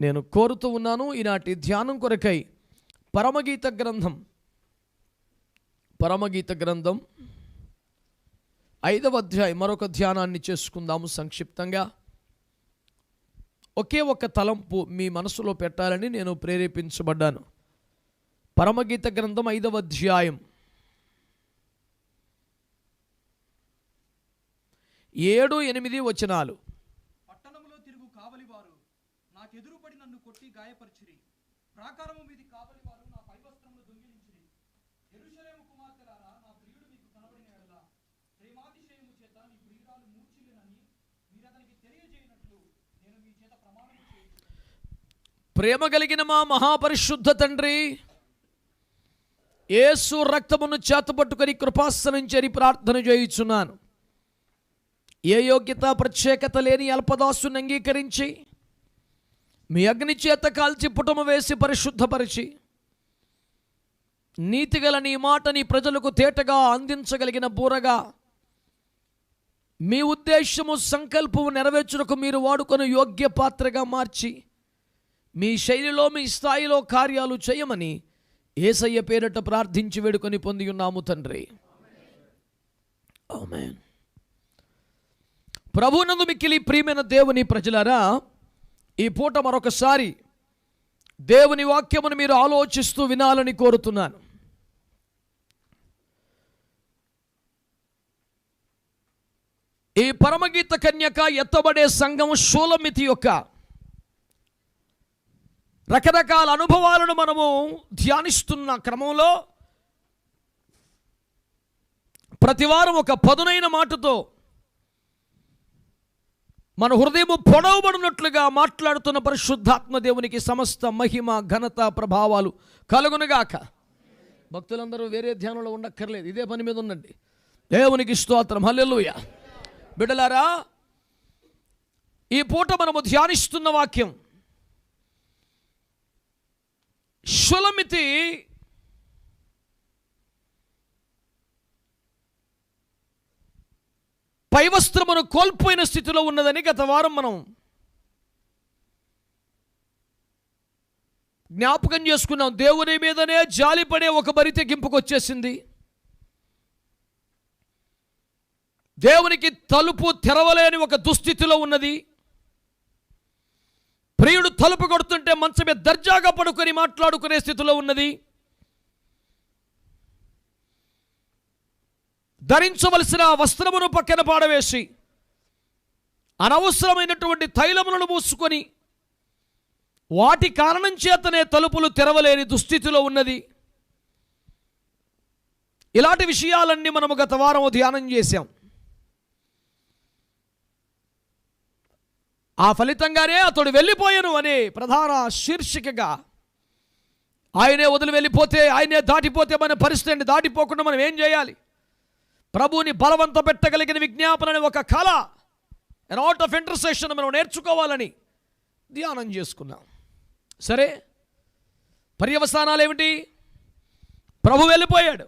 నేను కోరుతూ ఉన్నాను. ఈనాటి ధ్యానం కొరకై పరమగీత గ్రంథం 5వ అధ్యాయం మరొక ధ్యానాన్ని చేసుకుందాము సంక్షిప్తంగా. ఒకే ఒక్క తలంపు మీ మనసులో పెట్టాలని నేను ప్రేరేపించబడ్డాను. పరమగీత గ్రంథం 5వ అధ్యాయం 7-8 వచనాలు. పట్టణంలో తిరుగు కావలివారు నాకెదురుపడి నన్ను కొట్టి గాయపరిచిరి. ప్రాకారము మీది కావలివారు నా పైవస్త్రమును దొంగిలించిరి. యెరూషలేము కుమార్తెలారా, నా ప్రియుడు మీకు కనబడిన యెడల ప్రేమాతిశయము చేత నీ ప్రియురాలు మూర్ఛిల్లునని మీరతనికి తెలియజేయనట్లు నేను మీ చేత ప్రమాణము చేయించుచున్నాను. ప్రేమ కలిగిన మా మహాపరిశుద్ధ తండ్రి, యేసు రక్తమును చేతపట్టుకొని కృపాసనం చేరి ప్రార్థన చేయుచున్నాను. ఏ యోగ్యత ప్రత్యేకత లేని అల్పదాసుని అంగీకరించి మీ అగ్ని చేత కాల్చి పుటము వేసి పరిశుద్ధపరిచి నీతిగల నీ మాట నీ ప్రజలకు తేటగా అందించగలిగిన బూరగా మీ ఉద్దేశము సంకల్పము నెరవేర్చుటకు మీరు వాడుకొని యోగ్య పాత్రగా మార్చి మీ శైలిలో మీ స్థాయిలో కార్యాలు చేయమని యేసయ్య పేరిట ప్రార్థించి వేడుకొని పొంది ఉన్నాము తండ్రి. ఆమేన్. ప్రభువునందు మిక్కిలి ప్రియమైన దేవుని ప్రజలారా, ఈ పూట మరొకసారి దేవుని వాక్యమును మీరు ఆలోచిస్తూ వినాలని కోరుతున్నాను. ఈ పరమగీత కన్యక ఎత్తబడే సంఘం షూలమితి యొక్క రకరకాల అనుభవాలను మనము ధ్యానిస్తున్న క్రమంలో ప్రతివారం ఒక పదునైన మాటతో మన హృదయము పొడవబడినట్లుగా మాట్లాడుతున్న పరిశుద్ధాత్మ దేవునికి సమస్త మహిమ ఘనత ప్రభావాలు కలుగునుగాక. భక్తులందరూ వేరే ధ్యానంలో ఉండక్కర్లేదు, ఇదే పని మీద ఉండండి. దేవునికి స్తోత్రం, హల్లెలూయా. బిడ్డలారా, ఈ పూట మనము ధ్యానిస్తున్న వాక్యం షూలమితి పైవస్త్రమును కోల్పోయిన స్థితిలో ఉన్నదని గత వారం మనం జ్ఞాపకం చేసుకున్నాం. దేవుని మీదనే జాలిపడే ఒక బరి తెగింపుకు వచ్చేసింది. దేవునికి తలుపు తెరవలేని ఒక దుస్థితిలో ఉన్నది. ప్రియుడు తలుపు కొడుతుంటే మంచం మీద దర్జాగా పడుకొని మాట్లాడుకునే స్థితిలో ఉన్నది. ధరించవలసిన వస్త్రమును పక్కన పాడవేసి అనవసరమైనటువంటి తైలములను మూసుకొని వాటి కారణం చేతనే తలుపులు తెరవలేని దుస్థితిలో ఉన్నది. ఇలాంటి విషయాలన్నీ మనము గత వారం ధ్యానం చేశాం. ఆ ఫలితంగానే అతడు వెళ్ళిపోయాను అనే ప్రధాన శీర్షికగా ఆయనే వదిలి వెళ్ళిపోతే, ఆయనే దాటిపోతే మన పరిస్థితిని దాటిపోకుండా మనం ఏం చేయాలి? ప్రభువుని బలవంత పెట్టగలిగిన విజ్ఞాపన అనే ఒక కళ, an art of intercession మనం నేర్చుకోవాలని ధ్యానం చేసుకున్నాం. సరే, పర్యవసానాలు ఏమిటి? ప్రభు వెళ్ళిపోయాడు.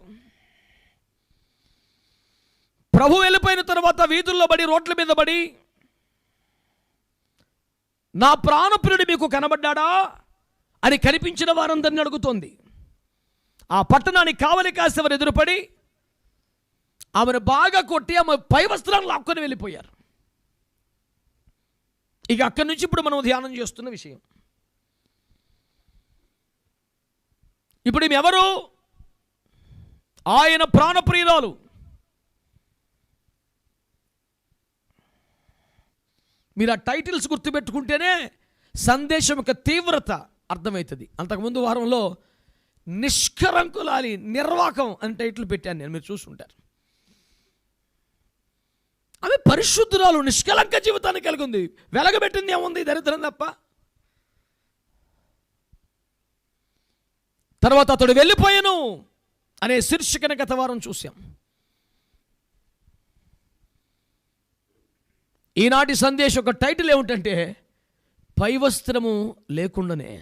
ప్రభు వెళ్ళిపోయిన తర్వాత వీధుల్లో పడి, రోడ్ల మీద పడి, నా ప్రాణప్రియుడు మీకు కనబడ్డాడా అని కనిపించిన వారందరినీ అడుగుతోంది. ఆ పట్టణానికి కావలి కాసేవారు ఎదురుపడి ఆమెను బాగా కొట్టి ఆమె పై వస్త్రాన్ని లాక్కొని వెళ్ళిపోయారు. ఇక అక్కడి నుంచి ఇప్పుడు మనం ధ్యానం చేస్తున్న విషయం. ఇప్పుడు ఈమె ఎవరు? ఆయన ప్రాణప్రియురాలు. మీరు ఆ టైటిల్స్ గుర్తుపెట్టుకుంటేనే సందేశం యొక్క తీవ్రత అర్థమవుతుంది. అంతకుముందు వారంలో నిష్కరంకులాలి నిర్వాకం అని టైటిల్ పెట్టాను నేను, మీరు చూసుకుంటారు. ఆమె పరిశుద్ధురాలు, నిష్కలంక జీవితాన్ని కలిగి ఉంది. వెలగబెట్టింది ఏముంది? దరిద్రం తప్ప. తర్వాత అతడు వెళ్ళిపోయాను అనే శీర్షికను గత వారం చూశాం. ఈనాటి సందేశం ఒక టైటిల్ ఏమిటంటే పైవస్త్రము లేకుండానే.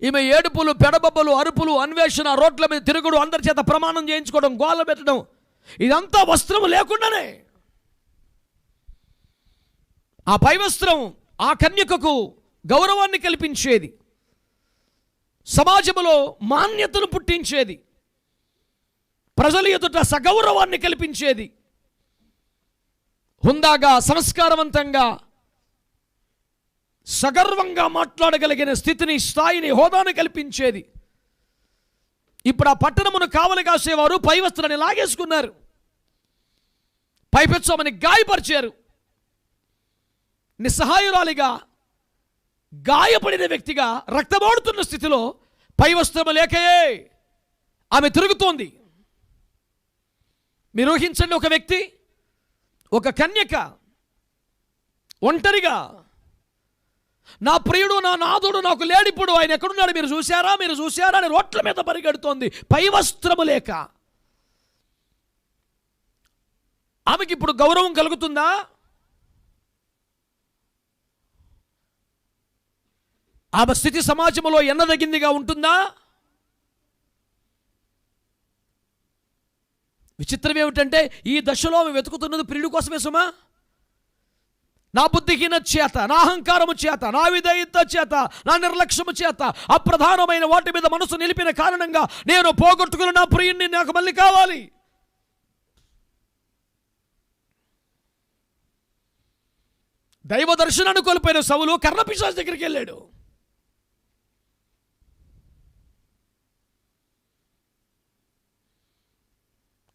ఈమె ఏడుపులు, పెడబబ్బలు, అరుపులు, అన్వేషణ, రోడ్ల మీద తిరుగుడు, అందరి చేత ప్రమాణం చేయించుకోవడం, గోల పెట్టడం, ఇదంతా వస్త్రము లేకుండానే. ఆ పై వస్త్రం ఆ కన్యకకు గౌరవాన్ని కల్పించేది, సమాజంలో మాన్యతను పుట్టించేది, ప్రజల ఎదుట సగౌరవాన్ని కల్పించేది, హుందాగా సంస్కారవంతంగా సగర్వంగా మాట్లాడగలిగిన స్థితిని, స్థాయిని, హోదాను కల్పించేది. ఇప్పుడు ఆ పట్టణమును కావలి కాసేవారు పై వస్త్రాన్ని లాగేసుకున్నారు, పైపెచ్చమని గాయపరిచారు. నిస్సహాయురాలిగా, గాయపడిన వ్యక్తిగా, రక్తమోడుతున్న స్థితిలో పై వస్త్రము లేకయే ఆమె తిరుగుతోంది. మీరు ఊహించండి, ఒక వ్యక్తి, ఒక కన్యక ఒంటరిగా, నా ప్రియుడు, నా నాథుడు నాకు లేడిప్పుడు, ఆయన ఎక్కడున్నాడు, మీరు చూశారా, మీరు చూశారా అని రోట్ల మీద పరిగెడుతోంది పై వస్త్రము లేక. ఆమెకి ఇప్పుడు గౌరవం కలుగుతుందా? ఆమె స్థితి సమాజంలో ఎన్నదగిందిగా ఉంటుందా? విచిత్రం ఏమిటంటే, ఈ దశలో ఆమె వెతుకుతున్నది ప్రియుడి కోసమే సుమా. నా బుద్ధిహీన చేత, నా అహంకారము చేత, నా విధేయత చేత, నా నిర్లక్ష్యము చేత, అప్రధానమైన వాటి మీద మనసు నిలిపిన కారణంగా నేను పోగొట్టుకున్న నా ప్రియుడిని నాకు మళ్ళీ కావాలి. దైవ దర్శనాన్ని కోల్పోయిన సౌలు కర్ణపిశాచి దగ్గరికి వెళ్ళాడు.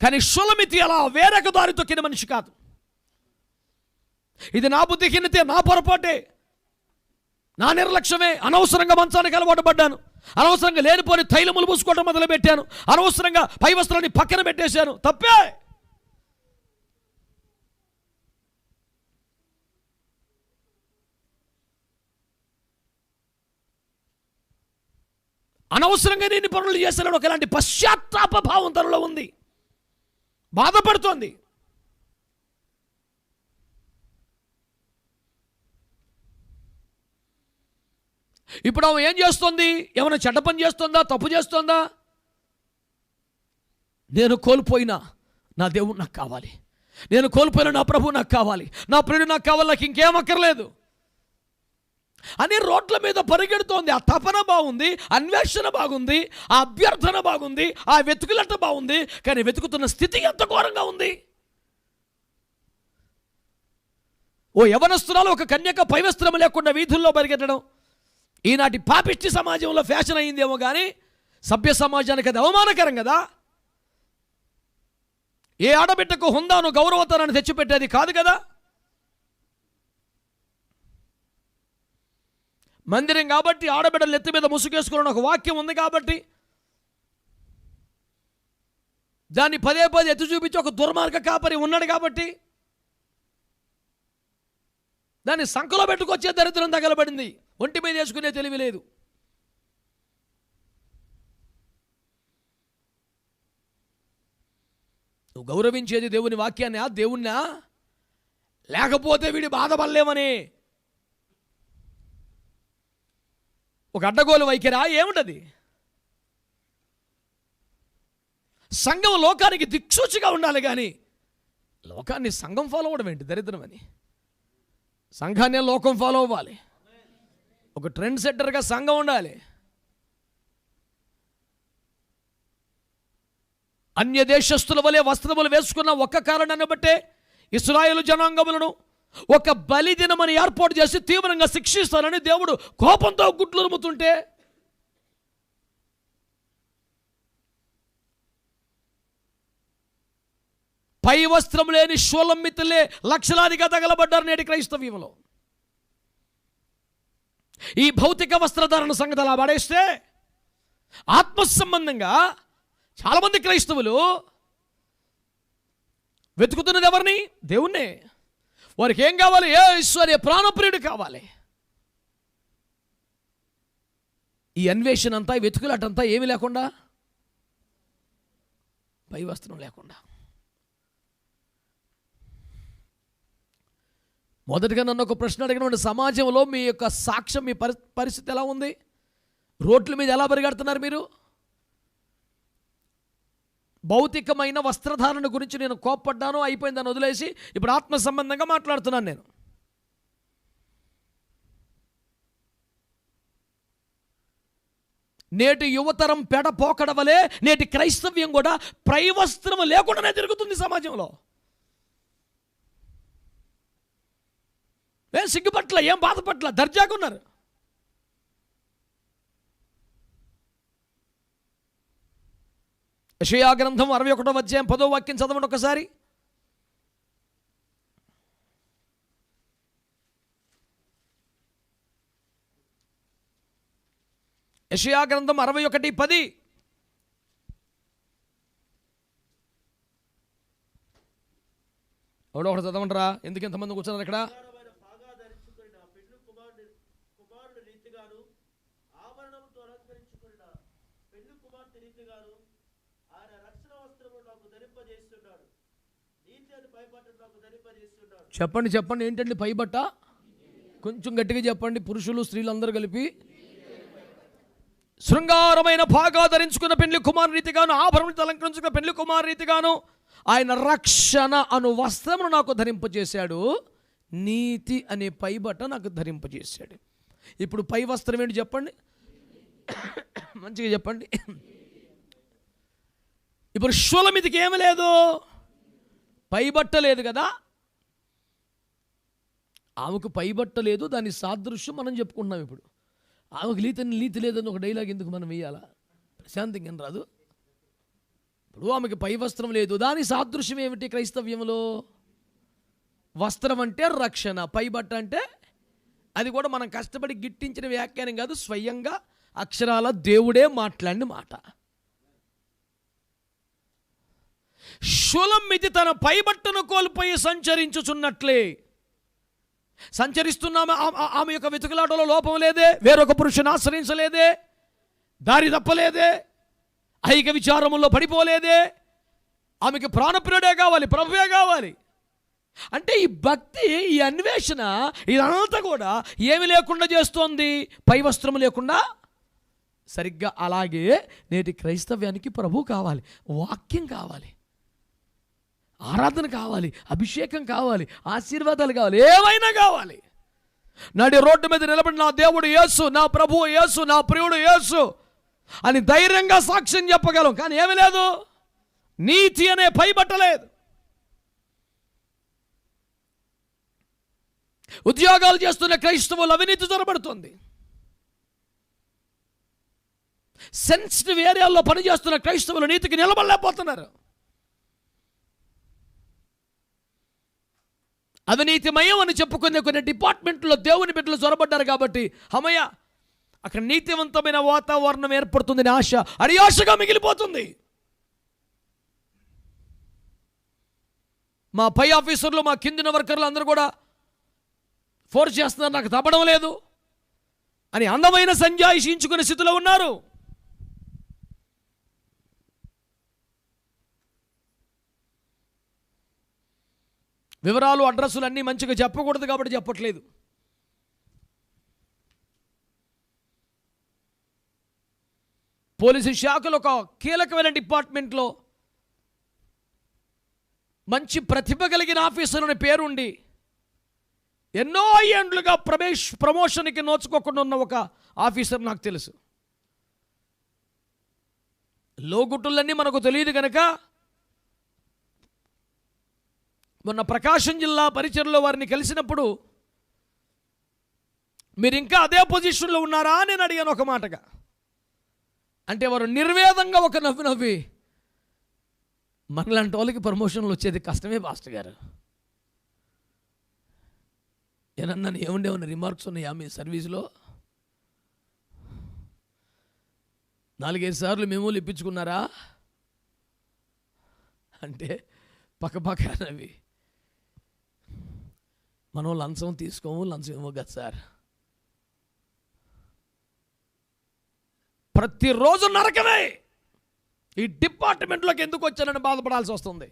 కానీ షులమితి అలా వేరొక దారి తొక్కిన మనిషి కాదు. ఇది నా బుద్ధిహీనతే, నా పొరపాటే, నా నిర్లక్ష్యమే, అనవసరంగా మంచానికి అలవాటు పడ్డాను, అనవసరంగా లేనిపోని తైలములు పూసుకోవడం మొదలుపెట్టాను, అనవసరంగా పై వస్త్రాన్ని పక్కన పెట్టేశాను, తప్పే. అనవసరంగా నేను పనులు చేశాను, ఒకలాంటి పశ్చాత్తాప భావం తనలో ఉంది, బాధపడుతోంది. ఇప్పుడు ఆమె ఏం చేస్తుంది? ఏమైనా చెడ్డ పని చేస్తుందా, తప్పు చేస్తుందా? నేను కోల్పోయినా నా దేవుడు నాకు కావాలి, నేను కోల్పోయిన నా ప్రభు నాకు కావాలి, నా ప్రియుడు నాకు కావాలి, నాకు ఇంకేం అక్కర్లేదు అని రోడ్ల మీద పరిగెడుతోంది. ఆ తపన బాగుంది, అన్వేషణ బాగుంది, ఆ అభ్యర్థన బాగుంది, ఆ వెతుకులట బాగుంది, కానీ వెతుకుతున్న స్థితి ఎంత ఘోరంగా ఉంది. ఓ యవనస్తురాలు, ఒక కన్యక పైవస్త్రం లేకుండా వీధుల్లో పరిగెట్టడం ఈనాటి పాపిష్టి సమాజంలో ఫ్యాషన్ అయిందేమో కానీ సభ్య సమాజానికి అది అవమానకరం కదా. ఏ ఆడబిడ్డకు హుందాను, గౌరవతనాన్ని తెచ్చిపెట్టేది కాదు కదా. మందిరం కాబట్టి, ఆడబిడ్డలు నెత్తి మీద ముసుగేసుకోవడం ఒక వాక్యం ఉంది కాబట్టి దాన్ని పదే పదే ఎత్తి చూపించి ఒక దుర్మార్గ కాపరి ఉన్నాడు కాబట్టి దాన్ని సంకలో పెట్టుకొచ్చే దరిద్రం తగలబడింది. ఒంటి మీద వేసుకునే తెలివి లేదు. నువ్వు గౌరవించేది దేవుని వాక్యాన్ని, దేవుణ్ణా, లేకపోతే వీడి బాధపడలేమని ఒక అడ్డగోలు వైఖరా ఏముంటది? సంఘం లోకానికి దిక్సూచిగా ఉండాలి కానీ లోకాన్ని సంఘం ఫాలో అవ్వడం ఏంటి దరిద్రం అని. సంఘాన్ని లోకం ఫాలో అవ్వాలి. ఒక ట్రెండ్ సెట్టర్గా సంఘం ఉండాలి. అన్య దేశస్తుల వలె వస్త్రములు వేసుకున్న ఒక్క కారణాన్ని బట్టే ఇశ్రాయేలు జనాంగములను ఒక బలిదినమని ఏర్పాటు చేసి తీవ్రంగా శిక్షిస్తానని దేవుడు కోపంతో గుడ్లురుముతుంటే పై వస్త్రం లేని షోలమ్మితులే లక్షలాదిగా తగలబడ్డారు నేటి క్రైస్తవ్యంలో. ఈ భౌతిక వస్త్రధారణ సంగతి అలా పడేస్తే ఆత్మ సంబంధంగా చాలామంది క్రైస్తవులు వెతుకుతున్నది ఎవరిని? దేవుణ్ణే. వారికి ఏం కావాలి? ఏ ఐశ్వర్య ప్రాణప్రియుడు కావాలి. ఈ అన్వేషణ అంతా, వెతుకులాటంతా ఏమి లేకుండా, పై వస్త్రం లేకుండా. మొదటిగా నన్ను ఒక ప్రశ్న అడిగిన, సమాజంలో మీ యొక్క సాక్ష్యం, మీ పరిస్థితి ఎలా ఉంది? రోడ్ల మీద ఎలా పరిగెడుతున్నారు మీరు? భౌతికమైన వస్త్రధారణ గురించి నేను కోప్పడ్డాను, అయిపోయిందని వదిలేసి ఇప్పుడు ఆత్మ సంబంధంగా మాట్లాడుతున్నాను. నేను నేటి యువతరం పెడపోకడ వలె నేటి క్రైస్తవ్యం కూడా ప్రైవస్త్రము లేకుండానే తిరుగుతుంది సమాజంలో. ఏం సిగ్గుపట్ల, ఏం బాధపట్ల, దర్జాగా ఉన్నారు. యెషయా గ్రంథం 61వ అధ్యాయం 10వ వాక్యం చదవండి ఒకసారి. యెషయా గ్రంథం 61:10. ఎవడో ఒకటి చదవండిరా, ఎందుకు ఎంతమంది కూర్చున్నారు ఇక్కడ? చెప్పండి చెప్పండి, ఏంటండి పైబట్ట? కొంచెం గట్టిగా చెప్పండి. పురుషులు స్త్రీలు అందరూ కలిపి. శృంగారమైన భాగా ధరించుకున్న పెండ్లి కుమారు రీతిగాను, ఆభరణం అలంకరించుకున్న పెండ్లి కుమారు రీతిగాను ఆయన రక్షణ అను వస్త్రమును నాకు ధరింపజేశాడు, నీతి అనే పైబట్ట నాకు ధరింపజేశాడు. ఇప్పుడు పై వస్త్రం ఏంటి చెప్పండి, మంచిగా చెప్పండి. ఇప్పుడు షూలమితికి ఏమి లేదు, పైబట్ట లేదు కదా. ఆమెకు పైబట్ట లేదు, దాని సాదృశ్యం మనం చెప్పుకుంటున్నాం. ఇప్పుడు ఆమెకు నీతి లేదని ఒక డైలాగ్ ఎందుకు మనం వేయాలా? ప్రశాంతంగా ఏం రాదు. ఇప్పుడు ఆమెకు పై వస్త్రం లేదు, దాని సాదృశ్యం ఏమిటి క్రైస్తవ్యంలో? వస్త్రం అంటే రక్షణ, పైబట్ట అంటే అది కూడా మనం కష్టపడి గిట్టించిన వ్యాఖ్యానం కాదు, స్వయంగా అక్షరాల దేవుడే మాట్లాడిన మాట. షూలమ్మితి తన పైబట్టను కోల్పోయి సంచరించుచున్నట్లే సంచరిస్తున్నాము. ఆమె యొక్క వెతుకులాటలో లోపం లేదే, వేరొక పురుషుని ఆశ్రయించలేదే, దారి తప్పలేదే, ఐక విచారముల్లో పడిపోలేదే. ఆమెకి ప్రాణప్రియుడే కావాలి, ప్రభువే కావాలి. అంటే ఈ భక్తి, ఈ అన్వేషణ, ఇదంతా కూడా ఏమి లేకుండా చేస్తోంది, పై వస్త్రము లేకుండా. సరిగ్గా అలాగే నేటి క్రైస్తవ్యానికి ప్రభు కావాలి, వాక్యం కావాలి, ఆరాధన కావాలి, అభిషేకం కావాలి, ఆశీర్వాదాలు కావాలి, ఏమైనా కావాలి. నాటి రోడ్డు మీద నిలబడి నా దేవుడు యేసు, నా ప్రభువు యేసు, నా ప్రియుడు యేసు అని ధైర్యంగా సాక్ష్యం చెప్పగలం. కానీ ఏమీ లేదు, నీతి అనే పైబట్టలేదు. ఉద్యోగాలు చేస్తున్న క్రైస్తవులు అవినీతి జరబడుతుంది. సెన్సిటివ్ ఏరియాల్లో పనిచేస్తున్న క్రైస్తవులు నీతికి నిలబడలేకపోతున్నారు. అవినీతిమయం అని చెప్పుకునే కొన్ని డిపార్ట్మెంట్లో దేవుని బిడ్డలు చొరబడ్డారు కాబట్టి హమయ్య అక్కడ నీతివంతమైన వాతావరణం ఏర్పడుతుందని ఆశ అడియాశగా మిగిలిపోతుంది. మా పై ఆఫీసర్లు, మా కిందిన వర్కర్లు అందరూ కూడా ఫోర్స్ చేస్తున్నారు, నాకు తప్పడం లేదు అని అందమైన సంజాయిషించుకునే స్థితిలో ఉన్నారు. వివరాలు, అడ్రస్సులు అన్నీ మంచిగా చెప్పకూడదు కాబట్టి చెప్పట్లేదు. పోలీసు శాఖలో ఒక కీలకమైన డిపార్ట్మెంట్లో మంచి ప్రతిభ కలిగిన ఆఫీసర్ పేరుండి ఎన్నో ఏండ్లుగా ప్రమోషన్కి నోచుకోకుండా ఉన్న ఒక ఆఫీసర్ నాకు తెలుసు. లోగుట్టులన్నీ మనకు తెలియదు కనుక మొన్న ప్రకాశం జిల్లా పరిచయలో వారిని కలిసినప్పుడు మీరు ఇంకా అదే పొజిషన్లో ఉన్నారా అని నేను అడిగాను ఒక మాటగా. అంటే వారు నిర్వేదంగా ఒక నవ్వి మనలాంటి వాళ్ళకి ప్రమోషన్లు వచ్చేది కష్టమే పాస్టర్ గారు. ఏమన్నా ఏముండేమన్నా రిమార్క్స్ ఉన్నాయా మీ సర్వీస్లో? 4-5 సార్లు మెమోలు ఇప్పించుకున్నారా అంటే పక్కపక్క నవ్వి, మనం లంచం తీసుకోము, లంచం ఇవ్వము కదా సార్. ప్రతిరోజు నరకమే. ఈ డిపార్ట్మెంట్లోకి ఎందుకు వచ్చానని బాధపడాల్సి వస్తుంది.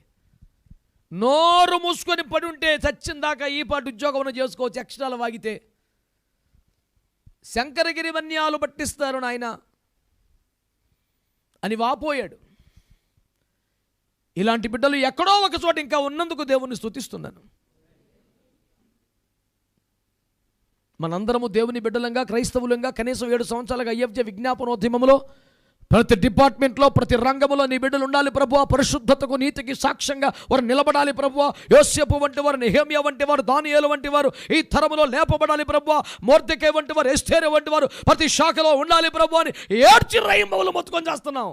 నోరు మూసుకొని పడి ఉంటే చచ్చిన దాకా ఈ పాటు ఉద్యోగం చేసుకోవచ్చు, ఎక్స్ట్రాలు వాగితే. శంకరగిరి వన్యాలు పట్టిస్తారు నాయన అని వాపోయాడు. ఇలాంటి బిడ్డలు ఎక్కడో ఒక చోట ఇంకా ఉన్నందుకు దేవుణ్ణి స్తుతిస్తున్నాను. మనందరము దేవుని బిడ్డలంగా, క్రైస్తవులంగా కనీసం 7 సంవత్సరాలుగా ఐఎఫ్జే విజ్ఞాపనోద్యమంలో ప్రతి డిపార్ట్మెంట్లో, ప్రతి రంగంలో నీ బిడ్డలు ఉండాలి ప్రభువా. పరిశుద్ధతకు, నీతికి సాక్ష్యంగా వారు నిలబడాలి ప్రభువా. యోసేపు వంటి వారు, నెహెమ్యా వంటి వారు, దానియేలు వంటి వారు ఈ తరములో లేపబడాలి ప్రభువా. మొర్దెకై వంటి వారు, ఎస్తేరు వంటి వారు ప్రతి శాఖలో ఉండాలి ప్రభువా అని ఏడ్చి రైంబవులు మొత్తుకొని చేస్తున్నాం.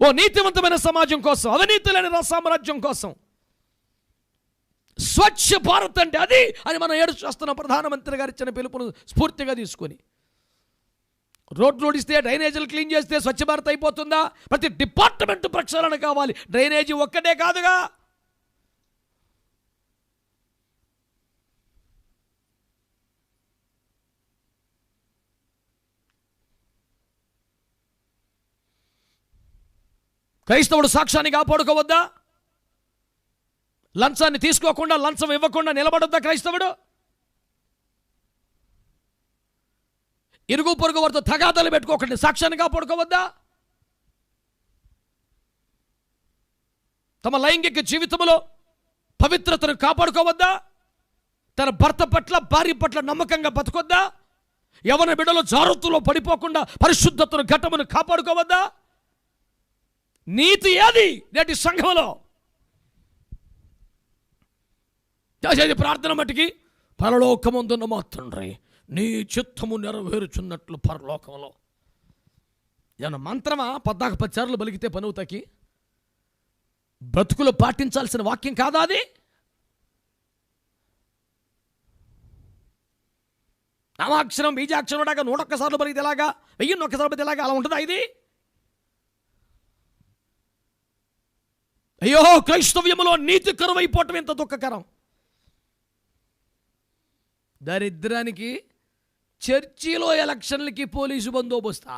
ఓ నీతివంతమైన సమాజం కోసం, అవినీతి లేని సామ్రాజ్యం కోసం. స్వచ్ఛ భారత్ అంటే అది అని మనం ఏడు చేస్తున్నాం. ప్రధానమంత్రి గారు ఇచ్చిన పిలుపును స్ఫూర్తిగా తీసుకొని రోడ్లు ఇస్తే, డ్రైనేజీలు క్లీన్ చేస్తే స్వచ్ఛ భారత్ అయిపోతుందా? ప్రతి డిపార్ట్మెంట్ ప్రక్షాళన కావాలి. డ్రైనేజీ ఒక్కటే కాదుగా. క్రైస్తవుడు సాక్ష్యాన్ని కాపాడుకోవద్దా? లంచాన్ని తీసుకోకుండా, లంచం ఇవ్వకుండా నిలబడొద్దా క్రైస్తవుడు? ఇరుగు పొరుగు వారితో తగాదాలు పెట్టుకోకండి, సాక్ష్యాన్ని కాపాడుకోవద్దా? తమ లైంగిక జీవితంలో పవిత్రతను కాపాడుకోవద్దా? తన భర్త పట్ల, భార్య పట్ల నమ్మకంగా బతకొద్దా? యవన బిడ్డలో జారుతులో పడిపోకుండా పరిశుద్ధతను, ఘట్టమును కాపాడుకోవద్దా? నీతి ఏది నేటి సంఘంలో? చేసేది ప్రార్థన మట్టికి, పరలోకమందున్న మా తండ్రి నీ చిత్తము నెరవేరుచున్నట్లు పరలోకంలో. ఏమన్నా మంత్రమా? 14 సార్లు బలిగితే పని అవుతాకి? బ్రతుకులు పాటించాల్సిన వాక్యం కాదా అది? నామాక్షరం బీజాక్షరం లాగా 101 సార్లు బలిగితే ఎలాగా? 1001 సార్లు బలిగితే ఎలాగా? అలా ఉంటుందా ఇది? అయ్యో, క్రైస్తవ్యములో నీతి కరువైపోవటం ఎంత దుఃఖకరం. దరిద్రానికి చర్చిలో ఎలక్షన్లకి పోలీసు బందోబస్తా.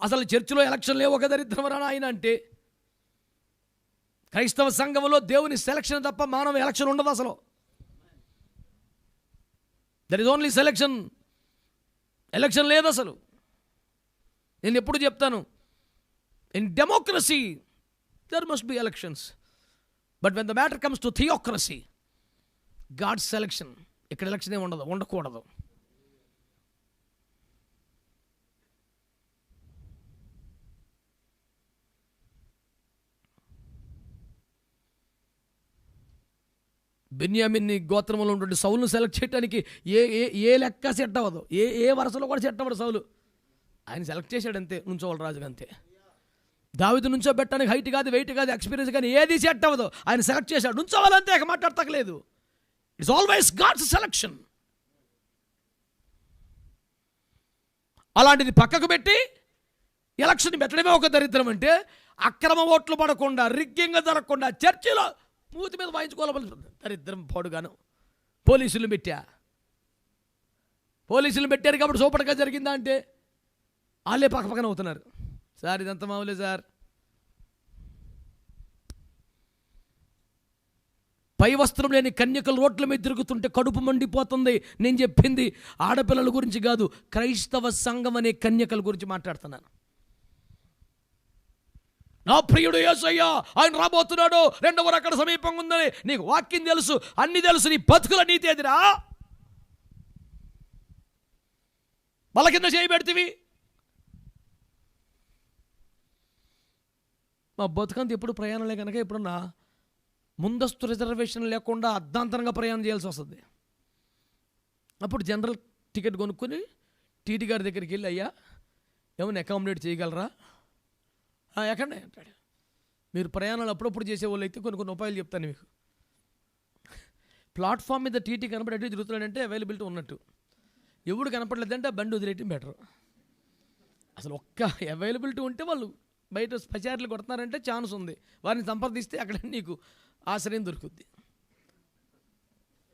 అసలు చర్చిలో ఎలక్షన్లు లేవు, ఒక దరిద్రం ఆయన అంటే. క్రైస్తవ సంఘంలో దేవుని సెలక్షన్ తప్ప మానవ ఎలక్షన్ ఉండదు అసలు. There is only selection, election లేదు అసలు. నేను ఎప్పుడు చెప్తాను, in democracy there must be elections, but when the matter comes to theocracy, God's selection, ఇక్కడ ఎలక్షన్ ఏమి ఉండదు, ఉండకూడదు. బెన్యామిన్ని గోత్రంలో ఉన్నటువంటి సౌలును సెలెక్ట్ చేయడానికి ఏ లెక్క సెట్ అవ్వదు, ఏ వరుసలో కూడా సెట్ అవ్వడు సౌలు. ఆయన సెలెక్ట్ చేశాడు అంతే, నుంచోవాలి రాజుగా అంతే. దావీదు నుంచోబెట్టడానికి హైట్ కాదు, వెయిట్ కాదు, ఎక్స్పీరియన్స్ కానీ ఏది సెట్ అవ్వదు. ఆయన సెలెక్ట్ చేశాడు, నుంచోవాలంతే, మాట్లాడతలేదు. It's always God's selection. అలాంటిది పక్కకు పెట్టి ఎలక్షన్ పెట్టడమే ఒక దరిద్రం. అంటే అక్రమ ఓట్లు పడకుండా, రిగ్గింగ్ జరగకుండా చర్చిలో మూతి మీద వాయించుకోవాలి. దరిద్రం పాడుగాను. పోలీసులు పెట్టారు కాబట్టి సూపర్గా జరిగిందా అంటే వాళ్ళే పక్కన అవుతున్నారు. సార్ ఇదంతా మామూలే సార్. పై వస్త్రం లేని కన్యకలు రోడ్ల మీద తిరుగుతుంటే కడుపు మండిపోతుంది. నేను చెప్పింది ఆడపిల్లల గురించి కాదు, క్రైస్తవ సంఘం అనే కన్యకల గురించి మాట్లాడుతున్నాను. నా ప్రియుడు యేసయ్యా, ఆయన రాబోతున్నాడు, 2వ రాకడ సమీపంగా ఉందని నీకు వాక్యం తెలుసు, అన్ని తెలుసు. నీ బతుకుల నీతి ఎదిరా వాళ్ళ కింద చేయబెడితివి. మా బతుకంత ఎప్పుడు ప్రయాణంలే కనుక ఎప్పుడన్నా ముందస్తు రిజర్వేషన్ లేకుండా అర్ధాంతరంగా ప్రయాణం చేయాల్సి వస్తుంది. అప్పుడు జనరల్ టికెట్ కొనుక్కొని టీటీ గారి దగ్గరికి వెళ్ళి, అయ్యా ఏమైనా అకామిడేట్ చేయగలరా? ఎక్కడే అంటాడు. మీరు ప్రయాణాలు అప్పుడప్పుడు చేసేవాళ్ళు అయితే కొన్ని ఉపాయాలు చెప్తాను మీకు. ప్లాట్ఫామ్ మీద టీటీ కనపడేట్టు తిరుగుతున్నాడంటే అవైలబిలిటీ ఉన్నట్టు. ఎవడు కనపడలేదంటే బండి వదిలేయటం బెటర్. అసలు ఒక్క అవైలబిలిటీ ఉంటే వాళ్ళు బయట పచారీలు కొడుతున్నారంటే ఛాన్స్ ఉంది. వారిని సంప్రదిస్తే అక్కడ నీకు ఆశ్రయం దొరుకుద్ది.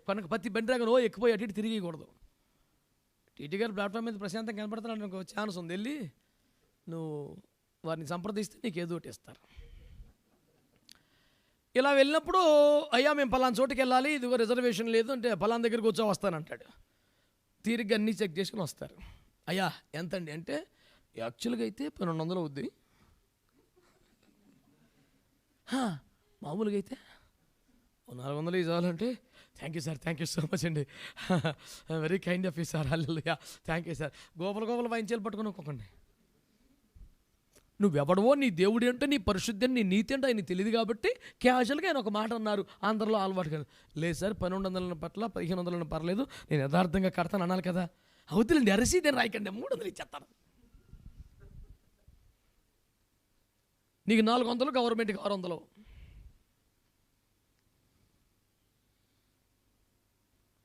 కనుక ప్రతి బండి రాగా ఎక్కిపోయి అటు ఇటు తిరిగకూడదు. టీటీ గారు ప్లాట్ఫామ్ మీద ప్రశాంతంగా కనపడుతున్నాడు అనుకో, ఛాన్స్ ఉంది, వెళ్ళి నువ్వు వారిని సంప్రదిస్తే నీకు ఏదో ఒకటి ఇస్తారు. ఇలా వెళ్ళినప్పుడు, అయ్యా మేము పలానా చోటుకి వెళ్ళాలి, ఇదిగో రిజర్వేషన్ లేదు అంటే, పలానా దగ్గరికి వచ్చా వస్తానంటాడు. తీరిగ్గా అన్నీ చెక్ చేసుకుని వస్తారు. అయ్యా ఎంతండి అంటే, యాక్చువల్గా అయితే 1200 అవుద్ది, మామూలుగా అయితే 400 చాలంటే thank you sir, thank you so much అండి. Very kind of you sir. Hallelujah, thank you sir. గోపల వాయించాలు పట్టుకుని ఒక్కొక్కడిని. నువ్వెవడవో, నీ దేవుడు ఏంటో, నీ పరిశుద్ధి నీ నీతి ఏంటో ఆయన తెలియదు కాబట్టి క్యాజువల్గా ఆయన ఒక మాట అన్నారు. అందరిలో అలవాటు కదా. లేదు సార్, 1200 పట్ల 1500 పర్లేదు, నేను యథార్థంగా కడతాను అనాలి కదా. అవుతులండి, అరసీదని రాయకండి, 300 ఇచ్చేస్తాను. నీకు 400, గవర్నమెంట్కి 600.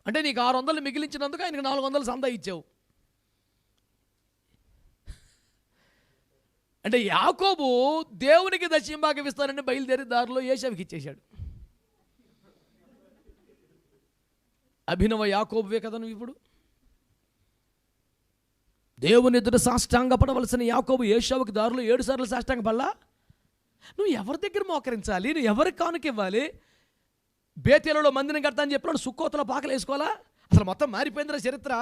అంటే నీకు 600 మిగిలించినందుకు ఆయనకు 400 సందా ఇచ్చావు. అంటే యాకోబు దేవునికి దశంభాగం ఇస్తానని బయలుదేరి దారిలో ఏశావుకి ఇచ్చేశాడు. అభినవ యాకోబువే కదా నువ్వు ఇప్పుడు. దేవుని ఎదుట సాష్టాంగ పడవలసిన యాకోబు ఏశావుకి దారిలో 7 సార్లు సాష్టాంగ పడలా. నువ్వు ఎవరి దగ్గర మోకరించాలి, నువ్వు ఎవరికి కానుక ఇవ్వాలి? బేతేలలో మందిరం కడతా అని చెప్పినాడు, సుక్కోతలో పాకలు వేసుకోవాలా? అసలు మొత్తం మారిపోయిందిరా చరిత్ర.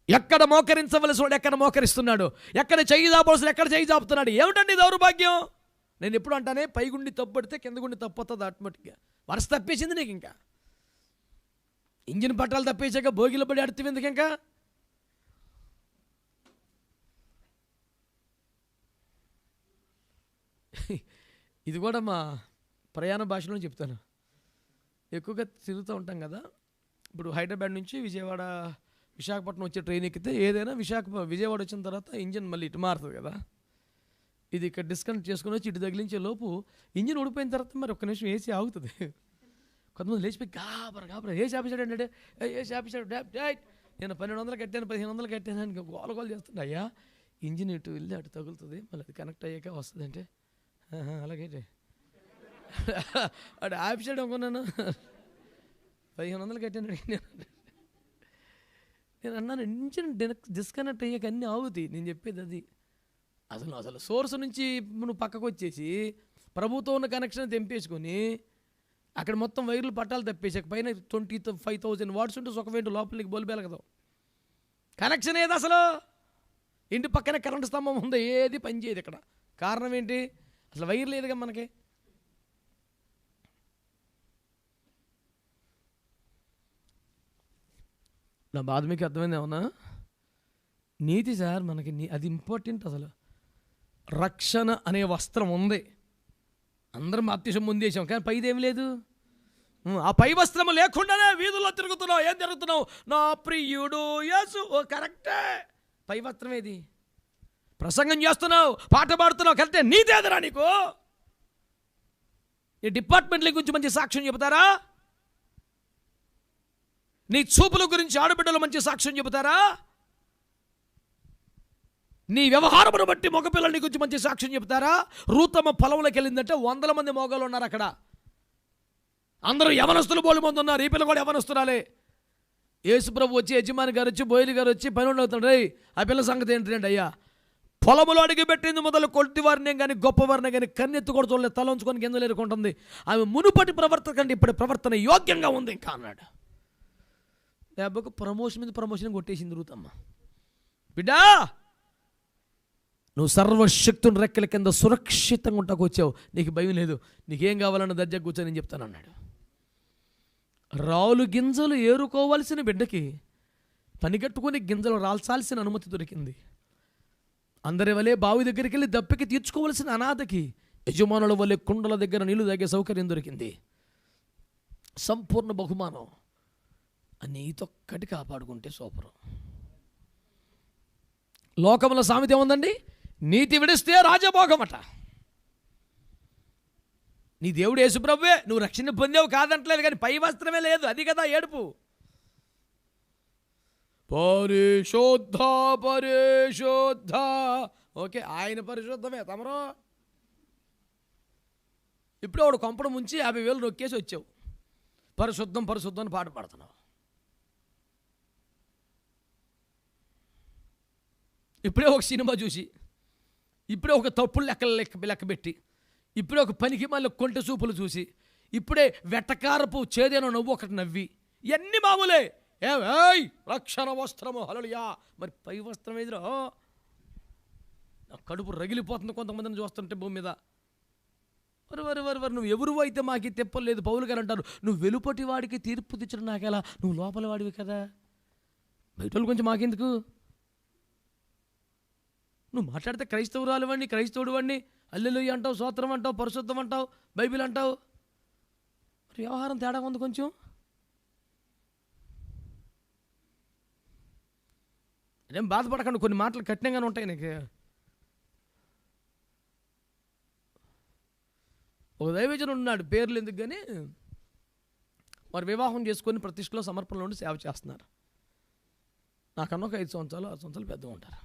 ఎక్కడ మోకరించవలసిన వాడు ఎక్కడ మోకరిస్తున్నాడు, ఎక్కడ చెయ్యి చాపవలసిన ఎక్కడ చెయ్యి చాపుతున్నాడు. ఏమిటండి దౌర్భాగ్యం? నేను ఎప్పుడు అంటానే, పైగుండి తప్పుడితే కిందగుండి తప్పుతుంది ఆటోమేటిక్గా. వరుస తప్పేసింది నీకు. ఇంకా ఇంజిన్ పట్టాలు తప్పేసాక భోగిలో పడి అడుతుంది ఎందుకు? ఇంకా ఇది కూడా మా ప్రయాణ భాషలో చెప్తాను. ఎక్కువగా తిరుగుతూ ఉంటాం కదా. ఇప్పుడు హైదరాబాద్ నుంచి విశాఖపట్నం వచ్చే ట్రైన్ ఎక్కితే ఏదైనా విజయవాడ వచ్చిన తర్వాత ఇంజిన్ మళ్ళీ ఇటు మారుతుంది కదా. ఇది ఇక్కడ డిస్కనెక్ట్ చేసుకుని వచ్చి ఇటు తగిలించే లోపు ఇంజిన్ ఊడిపోయిన తర్వాత మరి ఒక్క నిమిషం ఏసీ ఆగుతుంది. కొంతమంది లేచిపోయి గాబరా ఏసీ ఆఫీసాడు అంటే ఏసీ ఆఫీసాడు నేను 1200 కట్టాను 1500 కట్టాను అని గోల చేస్తుండే. అయ్యా, ఇంజిన్ ఇటు వెళ్ళి అటు తగులుతుంది, మళ్ళీ అది కనెక్ట్ అయ్యాక వస్తుంది అంటే అలాగే అటు ఆఫీసాడు అనుకున్నాను. 1500 కట్టాను. నేను అన్నాను, ఇంజిన్ డిస్కనెక్ట్ అయ్యాక అన్నీ ఆగుతాయి. నేను చెప్పేది అది. అసలు సోర్స్ నుంచి నువ్వు పక్కకు వచ్చేసి ప్రభుత్వం ఉన్న కనెక్షన్ తెంపేసుకొని అక్కడ మొత్తం వైర్లు పట్టాలు తప్పేసాక పైన 25,000 వాట్స్ ఉంటే సుఖమేంటి లోపలికి బొలిపేల కదా. కనెక్షన్ ఏది అసలు? ఇంటి పక్కనే కరెంటు స్తంభం ఉందో, ఏది పనిచేయదు ఇక్కడ. కారణం ఏంటి? అసలు వైర్ లేదుగా మనకి. నా బాధ మీకు అర్థమైంది ఏమన్నా? నీతి సార్ మనకి అది ఇంపార్టెంట్. అసలు రక్షణ అనే వస్త్రం ఉంది, అందరం అత్యశం ముందేసాం, కానీ పైదేమి లేదు. ఆ పై వస్త్రము లేకుండానే వీధుల్లో తిరుగుతున్నావు. ఏం తిరుగుతున్నావు? నా ప్రియుడు యేసు. ఓ కరెక్టే, పై వస్త్రం ఏది? ప్రసంగం చేస్తున్నావు, పాట పాడుతున్నావు, కరెక్టే. నీదేదరా నీకు? ఈ డిపార్ట్మెంట్ల గురించి మంచి సాక్ష్యం చెబుతారా? నీ చూపుల గురించి ఆడబిడ్డలు మంచి సాక్ష్యం చెబుతారా? నీ వ్యవహారమును బట్టి మగపిల్లల గురించి మంచి సాక్ష్యం చెబుతారా? రూతమ్మ పొలంలోకి వెళ్ళిందంటే 100 మంది మోగాలు ఉన్నారు అక్కడ. అందరూ యవనస్తులు బోలు మంది ఉన్నారు. ఈ పిల్ల కూడా యవనస్తురాలే. యేసుప్రభు వచ్చి, యజమాని గారు వచ్చి, బోయిలు గారు వచ్చి పని అవుతాడు. రే, ఆ పిల్ల సంగతి ఏంటంటే, అయ్యా, పొలములో అడిగి పెట్టింది మొదలు కొట్టివారినే కానీ గొప్పవారినే కానీ కన్నెత్తు కూడా చూడలేదు, తల ఉంచుకొని కిందలు ఎరుకుంటుంది. ఆమె మునుపటి ప్రవర్తన కంటే ఇప్పటి ప్రవర్తన యోగ్యంగా ఉంది ఇంకా అన్నాడు. లేకపోతే ప్రమోషన్ మీద ప్రమోషన్ కొట్టేసింది రూతమ్మ. బిడ్డా, నువ్వు సర్వశక్తుని రెక్కల కింద సురక్షితంగా ఉంటాకు వచ్చావు, నీకు భయం లేదు, నీకేం కావాలన్న దర్జా కూర్చొని నేను చెప్తాను అన్నాడు. రాళ్ళు గింజలు ఏరుకోవాల్సిన బిడ్డకి పనిగట్టుకుని గింజలు రాల్చాల్సిన అనుమతి దొరికింది. అందరి వలె బావి దగ్గరికి వెళ్ళి దప్పికి తీర్చుకోవాల్సిన అనాథకి యజమానుల వలె కుండల దగ్గర నీళ్లు తాగే సౌకర్యం దొరికింది. సంపూర్ణ బహుమానం. నీతొక్కటి కాపాడుకుంటే సూపరు. లోకంలో సామెత ఏముందండి? నీతి విడిస్తే రాజభోగమట. నీ దేవుడు యేసుప్రభువే, నువ్వు రక్షణ పొందేవు కాదంటలేదు, కానీ పై వస్త్రమే లేదు. అది కదా ఏడుపు. పరిశుద్ధ పరిశుద్ధ. ఓకే, ఆయన పరిశుద్ధమే తమరో. ఇప్పుడు వాడు కొంపడం ముంచి 50,000 నొక్కేసి వచ్చావు. పరిశుద్ధం పరిశుద్ధం అని పాట పాడుతున్నావు. ఇప్పుడే ఒక సినిమా చూసి, ఇప్పుడే ఒక తప్పులు లెక్కబెట్టి, ఇప్పుడే ఒక పనికి మళ్ళీ కొంటె చూపులు చూసి, ఇప్పుడే వెటకారపు చేదేనో నవ్వు ఒకటి నవ్వి, ఇవన్నీ మామూలే. ఏయ్, రక్షణ వస్త్రము, హల్లెలూయా. మరి పై వస్త్రం ఎదురా? నా కడుపు రగిలిపోతుంది కొంతమందిని చూస్తుంటే భూమి మీద. వరు నువ్వు ఎవరు అయితే మాకు తెప్పలేదు. పౌలు గారు అంటారు, నువ్వు వెలుపటి వాడికి తీర్పు తెచ్చడం నాకెలా, నువ్వు లోపల వాడివి కదా, బయట వాళ్ళు కొంచెం మాకెందుకు. నువ్వు మాట్లాడితే క్రైస్తవురాలు వాడిని, క్రైస్తవుడు వాడిని, హల్లెలూయా అంటావు, స్తోత్రం అంటావు, పరిశుద్ధం అంటావు, బైబిల్ అంటావు, మరి వ్యవహారం తేడా ఉంది కొంచెం. ఏం బాధపడకండి, కొన్ని మాటలు కఠినంగానే ఉంటాయి. నీకు ఒక దైవజనుడు ఉన్నాడు, పేర్లు ఎందుకు కానీ, వారు వివాహం చేసుకొని ప్రతిష్టలో సమర్పణలో ఉండి సేవ చేస్తున్నారు. నాకన్నా ఒక 5 సంవత్సరాలు 6 సంవత్సరాలు పెద్దగా ఉంటారు.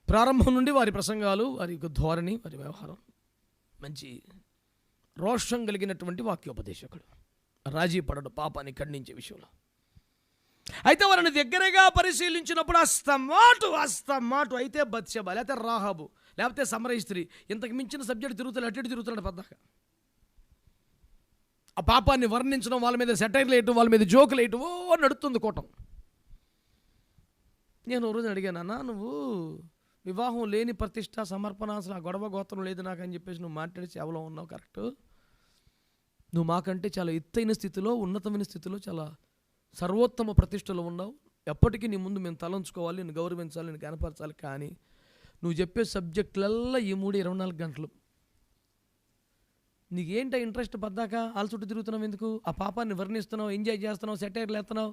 ప్రారంభం నుండి వారి ప్రసంగాలు, వారి ధోరణి, వారి వ్యవహారం మంచి రోషం కలిగినటువంటి వాక్యోపదేశకుడు, రాజీ పడడు పాపాన్ని ఖండించే విషయంలో. అయితే వారిని దగ్గరగా పరిశీలించినప్పుడు అస్తమాటు అయితే బత్షెబ, లేకపోతే రాహాబు, లేకపోతే సమరయ స్త్రీ, ఇంతకు మించిన సబ్జెక్ట్ తిరుగుతాడు, అటు తిరుగుతున్నాడు పెద్దగా. ఆ పాపాన్ని వర్ణించడం, వాళ్ళ మీద సెటైర్లు వేయటం, వాళ్ళ మీద జోకులు వేయటం, ఓ నడుస్తుంది కూటం. నేను ఓ రోజు అడిగాను, అన్నా నువ్వు వివాహం లేని ప్రతిష్ట సమర్పణ అసలు ఆ గొడవ గోత్రం లేదు నాకు అని చెప్పేసి నువ్వు మాట్లాడి సేవలో ఉన్నావు, కరెక్ట్. నువ్వు మాకంటే చాలా ఎత్తైన స్థితిలో, ఉన్నతమైన స్థితిలో, చాలా సర్వోత్తమ ప్రతిష్టలో ఉన్నావు. ఎప్పటికీ నీ ముందు మేము తలంచుకోవాలి, నేను గౌరవించాలి, నేను కనపరచాలి. కానీ నువ్వు చెప్పే సబ్జెక్టులల్లా ఈ 24 గంటలు నీకేంటి ఇంట్రెస్ట్ పద్దాక వాళ్ళ చుట్టూ తిరుగుతున్నావు ఎందుకు? ఆ పాపాన్ని వర్ణిస్తున్నావు, ఎంజాయ్ చేస్తున్నావు, సెటైర్లు వేస్తున్నావు.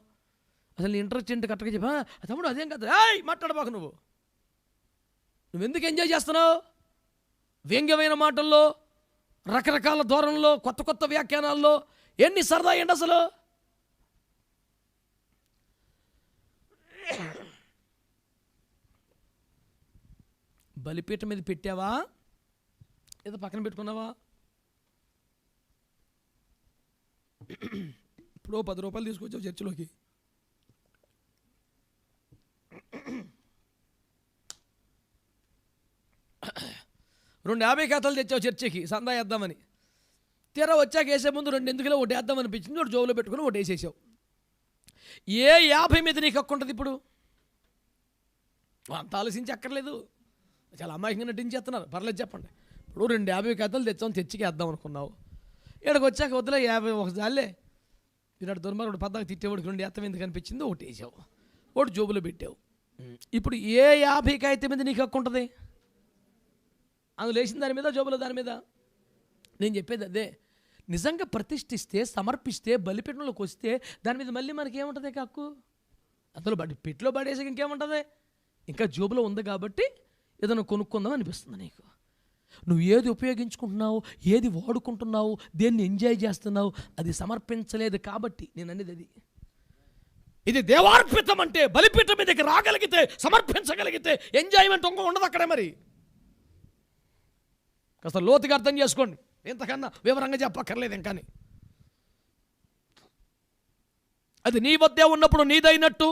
అసలు నీ ఇంట్రెస్ట్ ఏంటి కరెక్ట్గా చెప్పా. తమ్ముడు అదేం కదా, మాట్లాడబాకు. నువ్వెందుకు ఎంజాయ్ చేస్తున్నావు? వ్యంగ్యమైన మాటల్లో, రకరకాల ధోరణిలో, కొత్త కొత్త వ్యాఖ్యానాల్లో ఎన్ని సరదా ఏంటి అసలు? బలిపీఠం మీద పెట్టావా, ఏదో పక్కన పెట్టుకున్నావా? ఇప్పుడు 10 రూపాయలు తీసుకొచ్చావు చర్చిలోకి, రెండు 50 ఖాతాలు తెచ్చావు చర్చికి సందా వేద్దామని. తీరా వచ్చాక వేసే ముందు 2 ఎందుకులో ఒకటి వేద్దాం అనిపించింది, ఒకటి జోబులో పెట్టుకుని ఒకటి వేసేసావు. ఏ 50 మీద నీకు హక్కు ఉంటుంది ఇప్పుడు? అంత ఆలోచించి అక్కర్లేదు, చాలా అమాయకంగా నటించేస్తున్నారు. పర్లేదు చెప్పండి. ఇప్పుడు 2 50 ఖాతాలు తెచ్చాము, తెచ్చికి వేద్దాం అనుకున్నావు. ఇక్కడికి వచ్చాక వద్దులే 50 ఒకసారిలే, ఇలాంటి దుర్మార్గుడు పద్దాకు తిట్టేవాడికి 2 వేస్తాం ఎందుకు అనిపించింది, ఒకటి వేసావు, ఒకటి జోబులో పెట్టావు. ఇప్పుడు ఏ 50 కాగితం మీద నీకు హక్కు ఉంటుంది? అందులో వేసిన దాని మీద, జోబులో దాని మీద. నేను చెప్పేది అదే, నిజంగా ప్రతిష్ఠిస్తే, సమర్పిస్తే, బలిపీఠంలోకి వస్తే దాని మీద మళ్ళీ మనకి ఏముంటుంది హక్కు? అందులో పెట్టిలో పడేసి ఇంకేముంటుంది? ఇంకా జోబులో ఉంది కాబట్టి ఏదైనా కొనుక్కుందాం అనిపిస్తుంది నీకు. నువ్వు ఏది ఉపయోగించుకుంటున్నావు, ఏది వాడుకుంటున్నావు, దేన్ని ఎంజాయ్ చేస్తున్నావు, అది సమర్పించలేదు కాబట్టి నేను అనేది అది. ఇది దేవార్పితం అంటే బలిపీఠం మీదకి రాగలిగితే, సమర్పించగలిగితే ఎంజాయ్మెంట్ ఇంకో ఉండదు అక్కడే. మరి కాస్త లోతుగా అర్థం చేసుకోండి, ఇంతకన్నా వివరంగా చెప్పక్కర్లేదు ఇంకాని. అది నీ వద్దే ఉన్నప్పుడు నీదైనట్టు,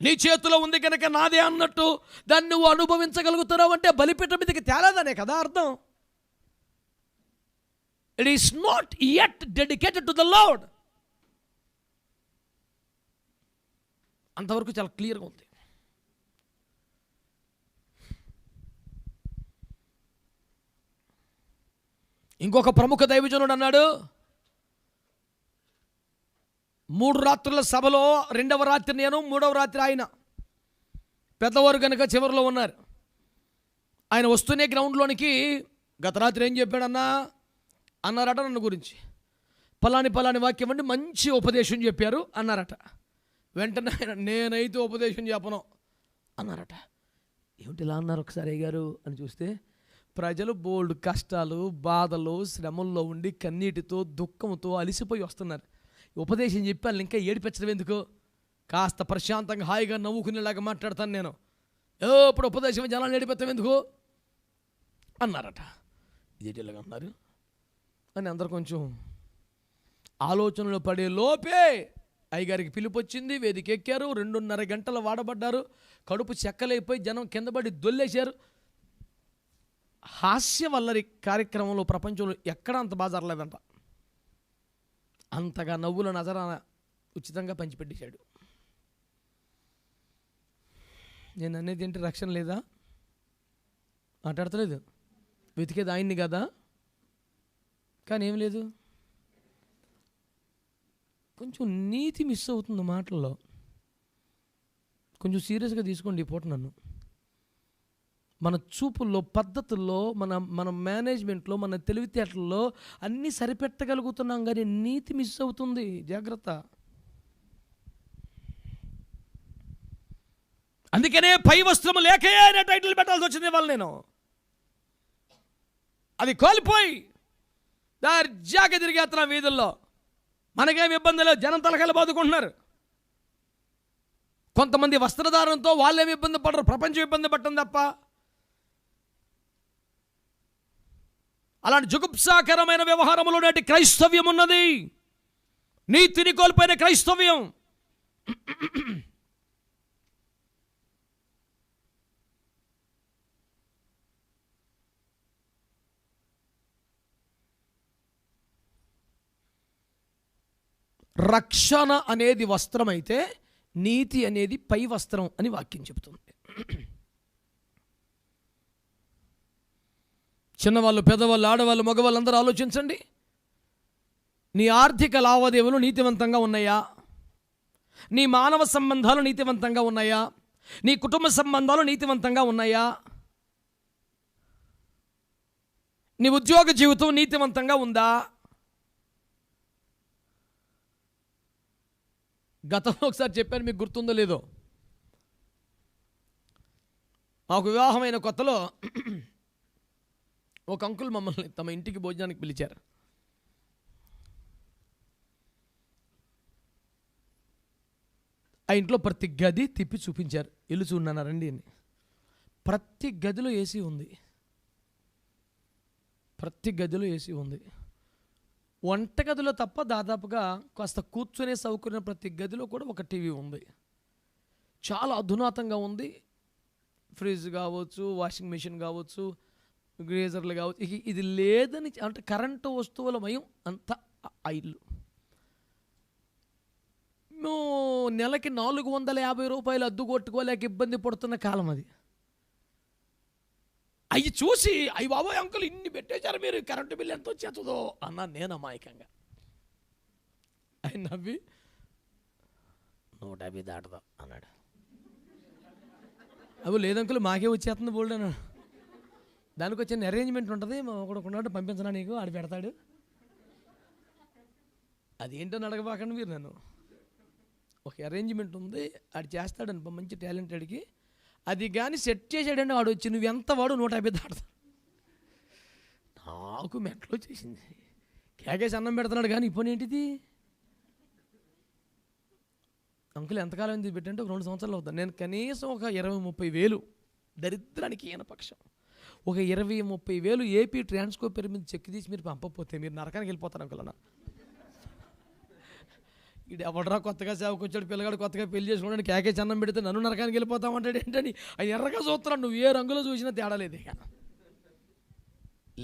నీ చేతిలో ఉంది కనుక నాదే అన్నట్టు దాన్ని నువ్వు అనుభవించగలుగుతున్నావు అంటే బలిపీఠం మీదకి తేలేదనే కదా అర్థం. It is not yet dedicated to the lord. అంతవరకు చాలా క్లియర్గా ఉంది. ఇంకొక ప్రముఖ దైవజనుడు అన్నాడు, 3 రాత్రుల సభలో 2వ రాత్రి నేను, 3వ రాత్రి ఆయన. పెద్దవారు కనుక చివరిలో ఉన్నారు. ఆయన వస్తూనే గ్రౌండ్లోనికి గత రాత్రి ఏం చెప్పాడన్నా అన్నారట నన్ను గురించి. పలాని వాక్యం అండి, మంచి ఉపదేశం చెప్పారు అన్నారట. వెంటనే ఆయన, నేనైతే ఉపదేశం చెప్పను అన్నారట. ఏమిటి ఇలా అన్నారు ఒకసారి అయ్యగారు అని చూస్తే, ప్రజలు బోల్డ్ కష్టాలు, బాధలు, శ్రమల్లో ఉండి కన్నీటితో, దుఃఖంతో అలిసిపోయి వస్తున్నారు. ఉపదేశం చెప్పాను ఇంకా ఏడిపించడం ఎందుకు? కాస్త ప్రశాంతంగా హాయిగా నవ్వుకునేలాగా మాట్లాడతాను నేను. ఇప్పుడు ఉపదేశం జనాలు ఏడిపెత్తాం ఎందుకు అన్నారట. ఇదేలాగా అన్నారు అని అందరు కొంచెం ఆలోచనలో పడే లోపే అయ్యగారికి పిలుపు వచ్చింది. వేదిక ఎక్కారు, 2.5 గంటలు వాడబడ్డారు. కడుపు చెక్కలైపోయి జనం కింద పడి దొల్లేశారు. హాస్యవల్లరి కార్యక్రమంలో ప్రపంచంలో ఎక్కడ అంత బాగా జరగలేదంట. అంతగా నవ్వుల నజరాన ఉచితంగా పంచిపెట్టేశాడు. నేను అనేది ఏంటి, రక్షణ లేదా? మాట్లాడతలేదు. వెతికేది ఆయన్ని కదా, కానీ ఏం లేదు. కొంచెం నీతి మిస్ అవుతుంది మాటల్లో. కొంచెం సీరియస్గా తీసుకోండి ఈ పూట నన్ను. మన చూపుల్లో, పద్ధతుల్లో, మన మేనేజ్మెంట్లో, మన తెలివితేటల్లో అన్నీ సరిపెట్టగలుగుతున్నాం, కానీ నీతి మిస్ అవుతుంది. జాగ్రత్త. అందుకనే పై వస్త్రము లేకే అనే టైటిల్ పెట్టాల్సి వచ్చింది ఇవాళ నేను. అది కోల్పోయి దర్జాగా తిరిగేస్తున్నాం వీధుల్లో. మనకేం ఇబ్బంది లేదు, జనం తలకాయలు బాదుకుంటున్నారు. కొంతమంది వస్త్రధారణతో వాళ్ళేమి ఇబ్బంది పడరు, ప్రపంచం ఇబ్బంది పట్టడం తప్ప. అలాంటి జుగుప్సాకరమైన వ్యవహారంలో నేటి క్రైస్తవ్యం ఉన్నది. నీతిని కోల్పోయిన క్రైస్తవ్యం. రక్షణ అనేది వస్త్రం అయితే నీతి అనేది పై వస్త్రం అని వాక్యం చెబుతుంది. చిన్నవాళ్ళు, పెద్దవాళ్ళు, ఆడవాళ్ళు, మగవాళ్ళు అందరూ ఆలోచించండి. నీ ఆర్థిక లావాదేవీలు నీతివంతంగా ఉన్నాయా? నీ మానవ సంబంధాలు నీతివంతంగా ఉన్నాయా? నీ కుటుంబ సంబంధాలు నీతివంతంగా ఉన్నాయా? నీ ఉద్యోగ జీవితం నీతివంతంగా ఉందా? గతంలో ఒకసారి చెప్పాను, మీకు గుర్తుందో లేదో. మాకు వివాహమైన కొత్తలో ఒక అంకుల్ మమ్మల్ని తమ ఇంటికి భోజనానికి పిలిచారు. ఆ ఇంట్లో ప్రతి గది తిప్పి చూపించారు. ఇల్లు చూడన్నారండి అని. ప్రతి గదిలో ఏసీ ఉంది. ప్రతి గదిలో ఏసీ ఉంది. వంటగదిలో తప్ప దాదాపుగా కాస్త కూర్చునే సౌకర్యం ప్రతి గదిలో కూడా ఒక టీవీ ఉంది. చాలా అధునాతంగా ఉంది. ఫ్రిడ్జ్ కావచ్చు, వాషింగ్ మెషిన్ కావచ్చు, గ్రేజర్లు కావచ్చు. ఇది లేదని అంటే కరెంటు వస్తువుల మయం అంతా ఆ ఇల్లు. మేము నెలకి 450 రూపాయలు అద్దు కొట్టుకోలేక ఇబ్బంది పడుతున్న కాలం అది. అవి చూసి అయ్యి బాబోయ్ అంకుల్ ఇన్ని పెట్టేశారు మీరు, కరెంటు బిల్లు ఎంత వచ్చేస్తుందో అన్నా నేను అమాయకంగా. ఆయన నవ్వి 150 దాటదా అన్నాడు. అవి లేదంకుల్ మాకే వచ్చేస్తుంది బోల్డ్ అన్నాడు. దానికి వచ్చిన అరేంజ్మెంట్ ఉంటుంది, ఒకడు పంపించనా నీకు, ఆడు పెడతాడు. అదేంటని అడగబాకండి మీరు నన్ను. ఒక అరేంజ్మెంట్ ఉంది, ఆడు చేస్తాడని మంచి టాలెంటెడ్కి. అది కానీ సెట్ చేసాడండి వాడు వచ్చి, నువ్వు ఎంత వాడు 150 దాడతాడు. నాకు మెట్లో చేసింది. కేకేసి అన్నం పెడుతున్నాడు కానీ ఇప్పుడు ఏంటిది అంకుల్ ఎంతకాలం ఎందుకు పెట్టంటే ఒక 2 సంవత్సరాలు అవుతాను. నేను కనీసం ఒక 20-30 వేలు దరిద్రానికి ఈయన పక్షం ఒక 20-30 వేలు ఏపీ ట్రాన్స్కో పేరు మీద చెక్ తీసి మీరు పంపకపోతే మీరు నరకానికి వెళ్ళిపోతారు అంకుల్ అన్న. ఇది ఎవడరా కొత్తగా సేవకు వచ్చాడు పిల్లగాడు కొత్తగా పెళ్లి చేసుకోవడానికి కేకేసి అన్నం పెడితే నన్ను నరకానికి వెళ్ళిపోతామంటాడు ఏంటని అది ఎర్రగా చూస్తున్నాడు. నువ్వు ఏ రంగులో చూసినా తేడా లేదు. ఇక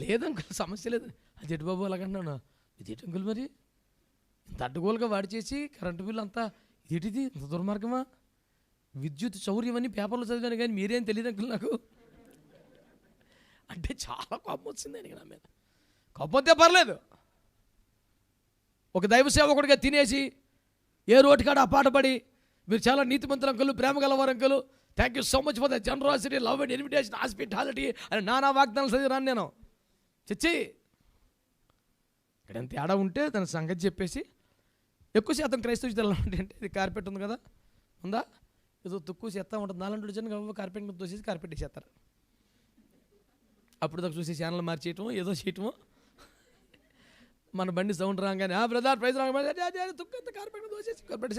లేదంకుల్ సమస్య లేదు. అది ఎటు బాబు అలాగంటున్నాను. ఇది ఎటు అంకుల్ మరి ఇంత అడ్డగోలుగా వాడి చేసి కరెంటు బిల్లు అంతా ఇదేటిది ఇంత దుర్మార్గమా? విద్యుత్ చౌర్యం అని పేపర్లో చదివాను కానీ మీరేం తెలియదు అంకుల్ నాకు అంటే చాలా కోపం వచ్చింది ఆయనకి నా మీద. కోపంతే పర్లేదు. ఒక దైవ సేవకుడిగా తినేసి ఏ రోటికాడ ఆ పాట పడి మీరు చాలా నీతిమంతులు అంకులు, ప్రేమ గలవారు uncle, thank you so much for the generosity, love and invitation, hospitality అని నానా వాగ్దానాలు చదివిరాను నేను. చచ్చి ఇక్కడ తేడా ఉంటే తన సంగతి చెప్పేసి ఎక్కువ శాతం క్రైస్తవ అంటే ఇది కార్పెట్ ఉంది కదా ఉందా, ఏదో తక్కువ చేస్తా ఉంటుంది. 4 జనం కార్పెట్ తోసేసి కార్పెట్ వేసేస్తారు. అప్పుడు దాకా చూసి ఛానల్ మార్చేయటం ఏదో చేయటము. మన బండి సౌండ్ రాగానే బ్రదర్ ప్రైజ్ తుక్కంత కార్పెట్ దోసేసి కార్పెట్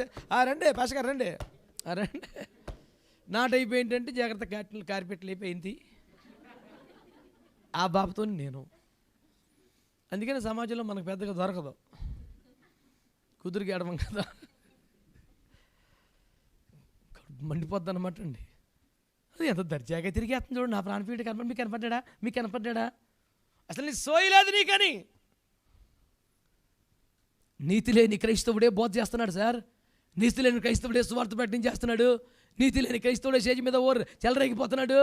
రండి పాష గారు రండి రండి. నాట్ అయిపోయి ఏంటంటే జాగ్రత్త కార్పెట్లు అయిపోయింది ఆ బాబుతో నేను. అందుకని సమాజంలో మనకు పెద్దగా దొరకదు, కుదురుకి ఆడమం కదా, మండిపోద్ది అనమాట అండి. అది ఎంత దర్జాగా తిరిగేస్తుంది చూడండి. నా ప్రాణపీడ కనపడి మీకు కనపడ్డా అసలు నీ సోయలేదు నీకని. నీతి లేని క్రైస్తవుడే బోధ చేస్తున్నాడు సార్. నీతి లేని క్రైస్తవుడే సువార్త ప్రకటించేస్తున్నాడు. నీతి లేని క్రైస్తవుడే స్టేజ్ మీద చెలరేగిపోతున్నాడు.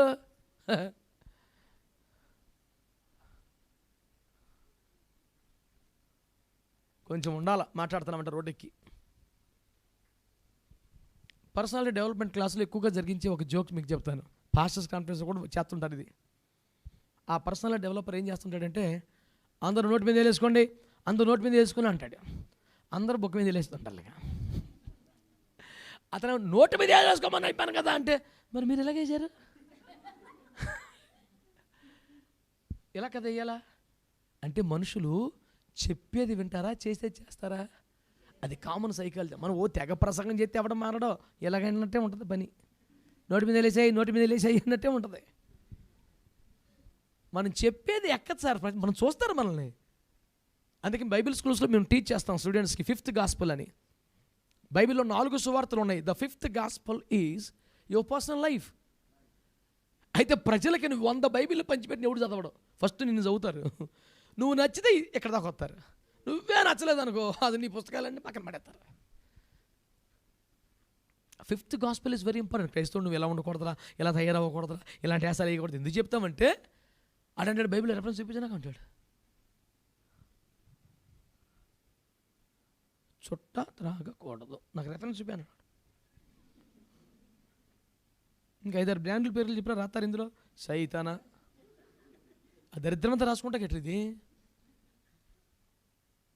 కొంచెం ఉండాల మాట్లాడుతున్నామంట రోడ్డెక్కి. పర్సనాలిటీ డెవలప్మెంట్ క్లాసులో ఎక్కువగా జరిగించే ఒక జోక్ మీకు చెప్తాను. పాస్టర్స్ కాన్ఫరెన్స్ కూడా చేస్తుంటారు ఇది. ఆ పర్సనాలిటీ డెవలపర్ ఏం చేస్తుంటాడంటే, అందరూ నోటి మీద వేసుకోండి, అందరూ నోటి మీద వేసుకుని అంటాడు. అందరూ బొక్క మీద వేస్తుంటారు. అతను నోటి మీద వేసుకోమని అయిపోయాను కదా అంటే, మరి మీరు ఎలాగేసారు? ఎలా కదా వేయాలా అంటే, మనుషులు చెప్పేది వింటారా, చేసేది చేస్తారా? అది కామన్ సైకాలజీ. మనం ఓ తెగ ప్రసంగం చేస్తే ఎవడం మారడో ఎలాగైనట్టే ఉంటుంది పని. నోటి మీద లేసాయి, నోటి మీద లేసాయి అన్నట్టే ఉంటుంది. మనం చెప్పేది ఎక్కదు సార్, మనం చూస్తారు మనల్ని. అందుకే బైబిల్ స్కూల్స్లో మేము టీచ్ చేస్తాం స్టూడెంట్స్కి 5th గాస్పల్ అని. బైబిల్లో 4 సువార్తలు ఉన్నాయి. The 5th gospel is your personal life. అయితే ప్రజలకి నువ్వు 100 బైబిల్ పంచిపెట్టిన ఎవడు చదవడం, ఫస్ట్ నిన్ను చదువుతారు. నువ్వు నచ్చితే ఇక్కడ దాకా వస్తారు, నువ్వే నచ్చలేదు అనుకో అది నీ పుస్తకాలన్నీ పక్కన పడేస్తారు. 5th gospel is very important. క్రైస్తవుడు నువ్వు ఎలా ఉండకూడదురా, ఎలా తయారవ్వకూడదురా, ఇలాంటి వేసాలు వేయకూడదు. ఎందుకు చెప్తామంటే అడంటాడు బైబిల్ రెఫరెన్స్ చూపించాక అంటాడు, చుట్ట త్రాగకూడదు, నాకు రెఫరెన్స్ చూపాను. ఇంకా 5-6 బ్రాండ్ల పేర్లు చెప్పినా రాస్తారు ఇందులో. సైతానా ఆ దరిద్రమంతా రాసుకుంటా గట్రా ఇది.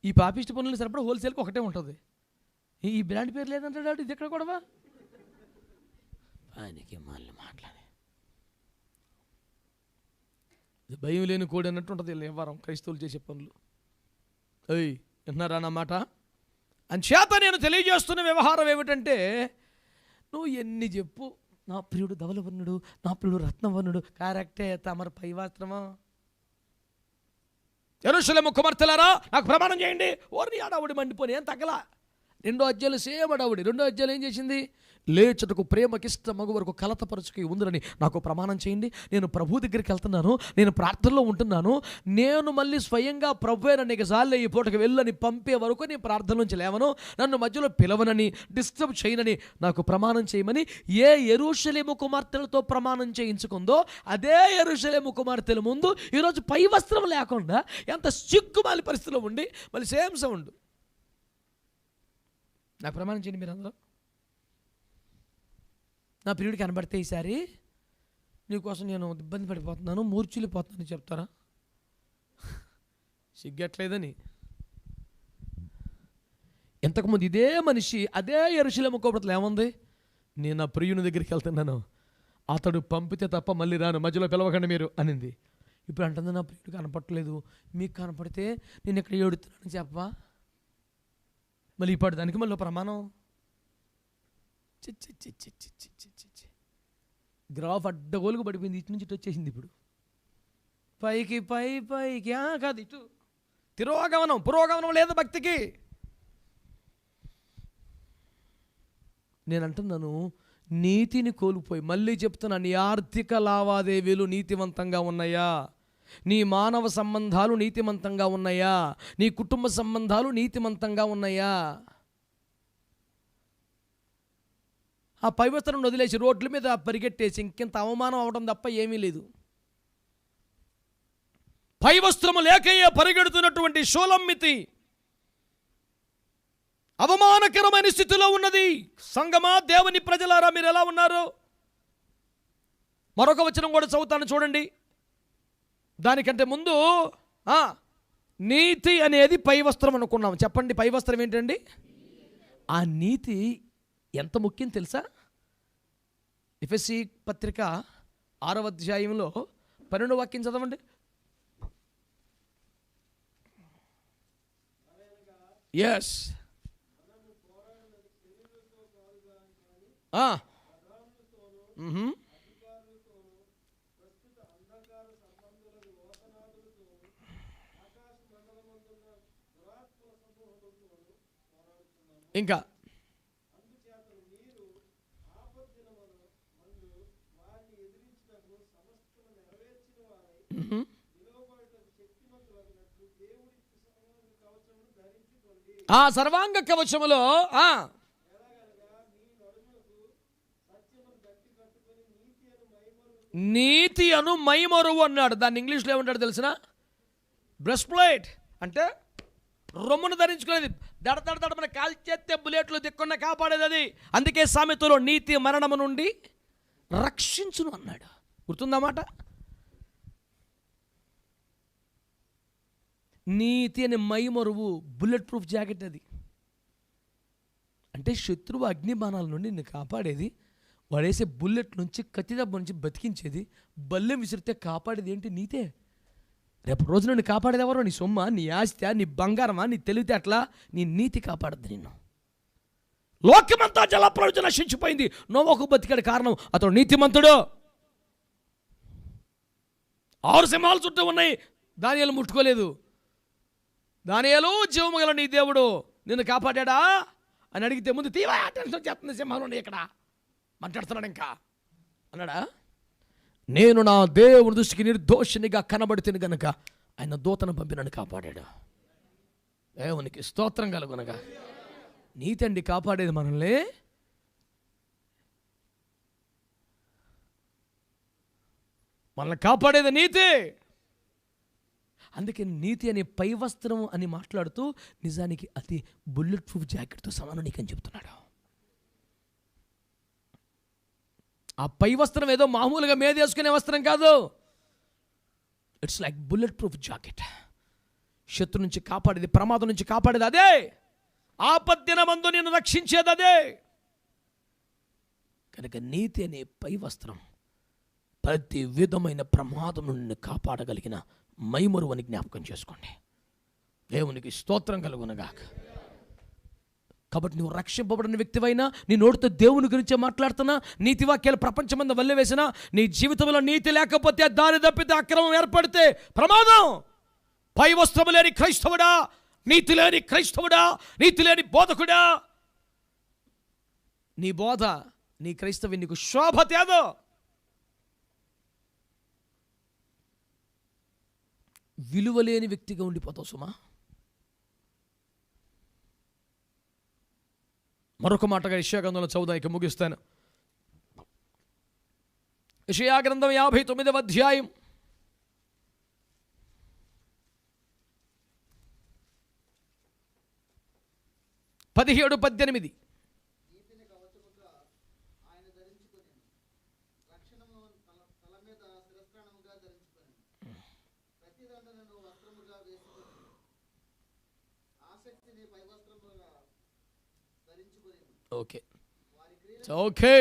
ఈ పాపిష్టి పనులు సరిపడా హోల్సేల్కి ఒకటే ఉంటుంది. ఈ బ్రాండ్ పేరు లేదంటాడు, ఇది ఎక్కడ కూడా ఆయనకి మళ్ళీ మాట్లాడే భయం లేని కోడి అన్నట్టు ఉంటుంది వ్యవహారం క్రైస్తవులు చేసే పనులు. అయ్యి విన్నారా నా మాట? అంచేత నేను తెలియజేస్తున్న వ్యవహారం ఏమిటంటే, నువ్వు ఎన్ని చెప్పు, నా ప్రియుడు ధవలవర్ణుడు, నా ప్రియుడు రత్నవర్ణుడు, కరెక్టే, తమరు పై వస్త్రమా? యెరూషలేము కుమార్తెలారా నాకు ప్రమాణం చేయండి. ఓర్ని అడావుడి మండిపోని ఏం తగ్గలా. 2వ అధ్యాయం సేమ్ అడావుడి. 2వ అధ్యాయం ఏం చేసింది? లేచుటకు ప్రేమకిష్ట మగు వరకు కలతపరుచుకు ఉందని నాకు ప్రమాణం చేయండి. నేను ప్రభు దగ్గరికి వెళ్తున్నాను, నేను ప్రార్థనలో ఉంటున్నాను, నేను మళ్ళీ స్వయంగా ప్రభువే నన్ను ఇక సార్లు ఈ పూటకు వెళ్ళని పంపే వరకు నేను ప్రార్థన నుంచి లేవను, నన్ను మధ్యలో పిలవనని డిస్టర్బ్ చేయనని నాకు ప్రమాణం చేయమని ఏ యెరూషలేము కుమార్తెలతో ప్రమాణం చేయించుకుందో అదే యెరూషలేము కుమార్తెల ముందు ఈరోజు పై వస్త్రం లేకుండా ఎంత సిగ్గుమాలి పరిస్థితిలో ఉండి మళ్ళీ సేమ్ సౌండ్, నాకు ప్రమాణం చేయండి మీరు అందరూ, నా ప్రియుడు కనబడితే ఈసారి నీకోసం నేను ఇబ్బంది పడిపోతున్నాను, మూర్చిల్లిపోతున్నాను చెప్తారా? సిగ్గట్లేదని. ఇంతకుముందు ఇదే మనిషి అదే యెరూషలేము కుమార్తెలు ఏముంది, నేను నా ప్రియుని దగ్గరికి వెళ్తున్నాను, అతడు పంపితే తప్ప మళ్ళీ రాను, మధ్యలో పిలవకండి మీరు అనింది. ఇప్పుడు అంటుంది నా ప్రియుడు కనపడట్లేదు, మీకు కనపడితే నేను ఇక్కడ ఏడుతున్నాను చెప్పవా? మళ్ళీ ఇప్పుడు దానికి మళ్ళీ ప్రమాణం. గ్రాఫ్ అడ్డగోలుగు పడిపోయింది, ఇటు నుంచి ఇటు వచ్చేసింది. ఇప్పుడు పైకి పైకి కాదు, ఇటు పురోగమనం లేదు భక్తికి. నేను అంటున్నాను, నీతిని కోల్పోయి, మళ్ళీ చెప్తున్నా, నీ ఆర్థిక లావాదేవీలు నీతివంతంగా ఉన్నాయా? నీ మానవ సంబంధాలు నీతిమంతంగా ఉన్నాయా? నీ కుటుంబ సంబంధాలు నీతిమంతంగా ఉన్నాయా? ఆ పవిత్రను వదిలేసి రోడ్ల మీద పరిగెట్టేసి ఇంకెంత అవమానం అవడం తప్ప ఏమీ లేదు. పై వస్త్రము లేకయ్యే పరిగెడుతున్నటువంటి షోలమ్మితి అవమానకరమైన స్థితిలో ఉన్నది. సంగమా, దేవుని ప్రజలారా మీరు ఎలా ఉన్నారు? మరొక వచనం కూడా చదువుతాను చూడండి. దానికంటే ముందు నీతి అనేది పై వస్త్రం అనుకున్నాం. చెప్పండి, పై వస్త్రం ఏంటండి? ఆ నీతి ఎంత ముఖ్యం తెలుసా? ఎఫెసీ పత్రిక 6వ అధ్యాయంలో 12వ వాక్యం చదవండి. ఎస్, ఇంకా ఆ సర్వాంగ కవచములో నీతి అను మైమరువు అన్నాడు. దాన్ని ఇంగ్లీష్లో ఏమంటాడు తెలిసిన? బ్రెస్ట్ ప్లేట్ అంటే రొమ్మును ధరించుకునేది, దడదడ కాల్ చేస్తే బుల్లెట్లు దిక్కున్న కాపాడేది అది. అందుకే సామెతలో నీతి మరణము నుండి రక్షించును అన్నాడు. గుర్తుందన్నమాట. నీతి అనే మైమరువు బుల్లెట్ ప్రూఫ్ జాకెట్ అది. అంటే శత్రువు అగ్నిబాణాల నుండి నిన్ను కాపాడేది, వాడేసే బుల్లెట్ నుంచి, కత్తి దెబ్బ నుంచి బతికించేది, బల్లెం విసిరితే కాపాడేది ఏంటి? నీతే. రేపు రోజు నుండి కాపాడేది ఎవరో? నీ సొమ్మ, నీ ఆస్తి, నీ బంగారమా, నీ తెలివితేటలా? నీ నీతి కాపాడద్దు నిన్ను. లోకమంతా జలప్రలయం నశించిపోయింది, నోవహు బతికాడు. కారణం అతడు నీతిమంతుడు. 6 సింహాలు చుట్టూ ఉన్నాయి, దానియేలు ముట్టుకోలేదు. దానియేలు, జీవము గల నీ దేవుడు నిన్ను కాపాడా అని అడిగితే ముందు తీవా టెన్షన్ చేస్తుంది, సింహాలు ఉన్నాయి ఇక్కడ మాట్లాడుతున్నాడు ఇంకా అన్నాడా? నేను నా దేవుని దృష్టికి నిర్దోషినిగా కనబడుతుంది గనుక ఆయన దూతను పంపి నన్ను కాపాడాడు. దేవునికి స్తోత్రం కలుగునగా. నీతి అండి కాపాడేది మనల్ని. మనల్ని కాపాడేది నీతి. అందుకే నీతి అనే పై వస్త్రం అని మాట్లాడుతూ నిజానికి అది బుల్లెట్ ప్రూఫ్ జాకెట్తో సమానం నీకని చెప్తున్నాడు. ఆ పై వస్త్రం ఏదో మామూలుగా మేదేసుకునే వస్త్రం కాదు. It's like bullet proof jacket. శత్రు నుంచి కాపాడేది, ప్రమాదం నుంచి కాపాడేది అదే. ఆపద్దినమందు నిన్ను రక్షించేది అదే. కనుక నీతి అనే పై వస్త్రం ప్రతి విధమైన ప్రమాదం నుండి కాపాడగలిగిన మైమరువని జ్ఞాపకం చేసుకోండి. దేవునికి స్తోత్రం కలుగునగాక. కాబట్టి నువ్వు రక్షింపబడిన వ్యక్తివైనా, నీ నోటితో దేవుని గురించే మాట్లాడుతున్నా, నీతి వాక్యాలు ప్రపంచమంతా వల్లే వేసినా, నీ జీవితంలో నీతి లేకపోతే, దారి తప్పితే, అక్రమం ఏర్పడితే ప్రమాదం. పై వస్త్రము లేని క్రైస్తవుడా, నీతి లేని క్రైస్తవుడా, నీతి లేని బోధకుడా, నీ బోధ, నీ క్రైస్తవ్యం నీకు శోభ తేదో. విలువలేని వ్యక్తిగా ఉండిపోతావు సుమా. మరొక మాటగా యెషయా గ్రంథంలో చదువుదానికి ముగిస్తాను. యెషయా గ్రంథం 59వ అధ్యాయం 17-18. ఓకే ఓకే,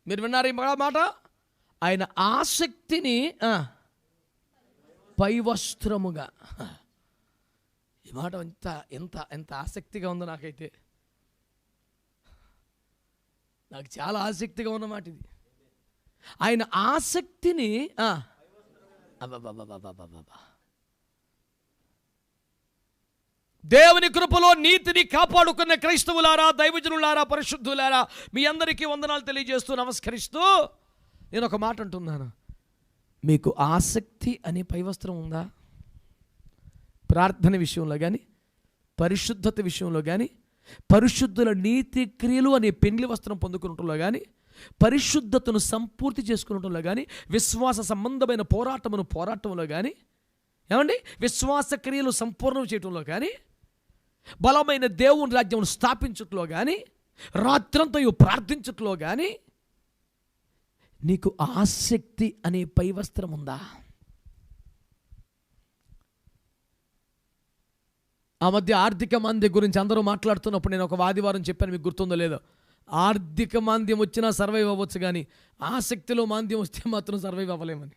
మీరు విన్నారు ఈ మాట. ఆయన ఆసక్తిని పై వస్త్రముగా. ఈ మాట ఎంత ఎంత ఎంత ఆసక్తిగా ఉందో నాకైతే. నాకు చాలా ఆసక్తిగా ఉన్న మాట ఇది. ఆయన ఆసక్తిని దేవుని కృపలో నీతిని కాపాడుకున్న క్రైస్తవులారా, దైవజనులారా, పరిశుద్ధులారా, మీ అందరికీ వందనాలు తెలియజేస్తూ నమస్కరిస్తూ నేను ఒక మాట అంటున్నాను. మీకు ఆసక్తి అనే పైవస్త్రం ఉందా? ప్రార్థన విషయంలో కానీ, పరిశుద్ధత విషయంలో కానీ, పరిశుద్ధుల నీతి క్రియలు అనే పెండ్లి వస్త్రం పొందుకున్నట్లో కానీ, పరిశుద్ధతను సంపూర్తి చేసుకున్నట్లో కానీ, విశ్వాస సంబంధమైన పోరాటంలో కానీ, ఏమండి, విశ్వాస క్రియలు సంపూర్ణం చేయటంలో కానీ, బలమైన దేవుని రాజ్యం స్థాపించట్లో కానీ, రాత్రంతా ప్రార్థించట్లో కానీ నీకు ఆసక్తి అనే పై వస్త్రం ఉందా? ఆ మధ్య ఆర్థిక మాంద్యం గురించి అందరూ మాట్లాడుతున్నప్పుడు నేను ఒక ఆదివారం చెప్పాను, మీకు గుర్తుందో లేదో. ఆర్థిక మాంద్యం వచ్చినా సర్వైవ్ అవ్వచ్చు, కానీ ఆసక్తిలో మాంద్యం వస్తే మాత్రం సర్వైవ్ అవ్వలేమని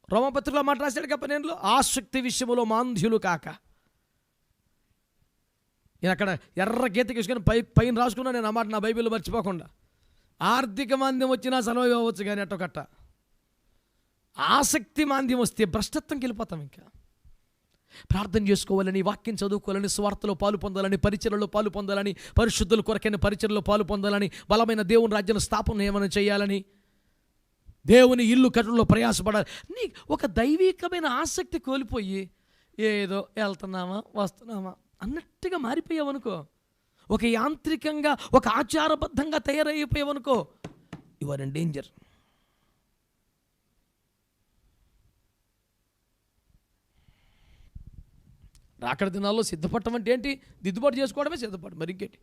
రోమపత్రికలో మాట రాశాడు కప్పనేనులో. ఆసక్తి విషయంలో మాంద్యులు కాక. నేను అక్కడ ఎర్ర గీత తీసుకొని పైన రాసుకున్నా, నేను ఆ మాట నా బైబిల్లో మర్చిపోకుండా. ఆర్థిక మాంద్యం వచ్చినా సర్వైవ్ అవ్వచ్చు, కానీ అట్టొకట్ట ఆసక్తి మాంద్యం వస్తే భ్రష్టత్వంకి వెళ్ళిపోతాం. ఇంకా ప్రార్థన చేసుకోవాలని, వాక్యం చదువుకోవాలని, స్వార్థలో పాలు పొందాలని, పరిచర్యలో పాలు పొందాలని, పరిశుద్ధుల కొరకైన పరిచర్యలో పాలు పొందాలని, బలమైన దేవుని రాజ్యం స్థాపన ఏమైనా చేయాలని, దేవుని ఇల్లు కట్టడంలో ప్రయాసపడాలి. నీ ఒక దైవికమైన ఆసక్తి కోల్పోయి ఏదో వెళ్తున్నామా వస్తున్నామా అన్నట్టుగా మారిపోయావనుకో, ఒక యాంత్రికంగా, ఒక ఆచారబద్ధంగా తయారైపోయావనుకో, యు ఆర్ ఇన్ డేంజర్. రాకడ దినాల్లో సిద్ధపడటం అంటే ఏంటి? దిద్దుబాటు చేసుకోవడమే సిద్ధపడు, మరి ఇంకేంటి?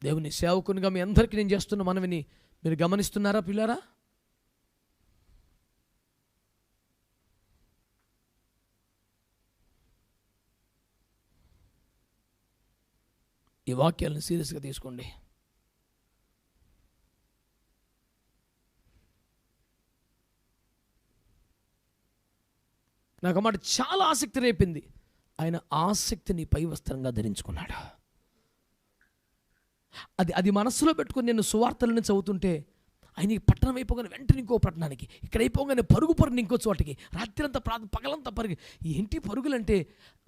దేవుని సేవకునిగా మీ అందరికీ నేను చేస్తున్న మనవిని మీరు గమనిస్తున్నారా పిల్లారా? ఈ వాక్యాలను సీరియస్గా తీసుకోండి. నాకు మాట చాలా ఆసక్తి రేపింది. ఆయన ఆసక్తిని పై వస్త్రంగా ధరించుకున్నాడు. అది మనస్సులో పెట్టుకుని నేను సువార్తలను చదువుతుంటే ఆయన ఈ పట్టణం అయిపోగానే వెంటనే ఇంకో పట్టణానికి, ఇక్కడ అయిపోగానే పరుగు ఇంకో చోటకి, రాత్రి అంతా పగలంతా పరుగు. ఏంటి పరుగులంటే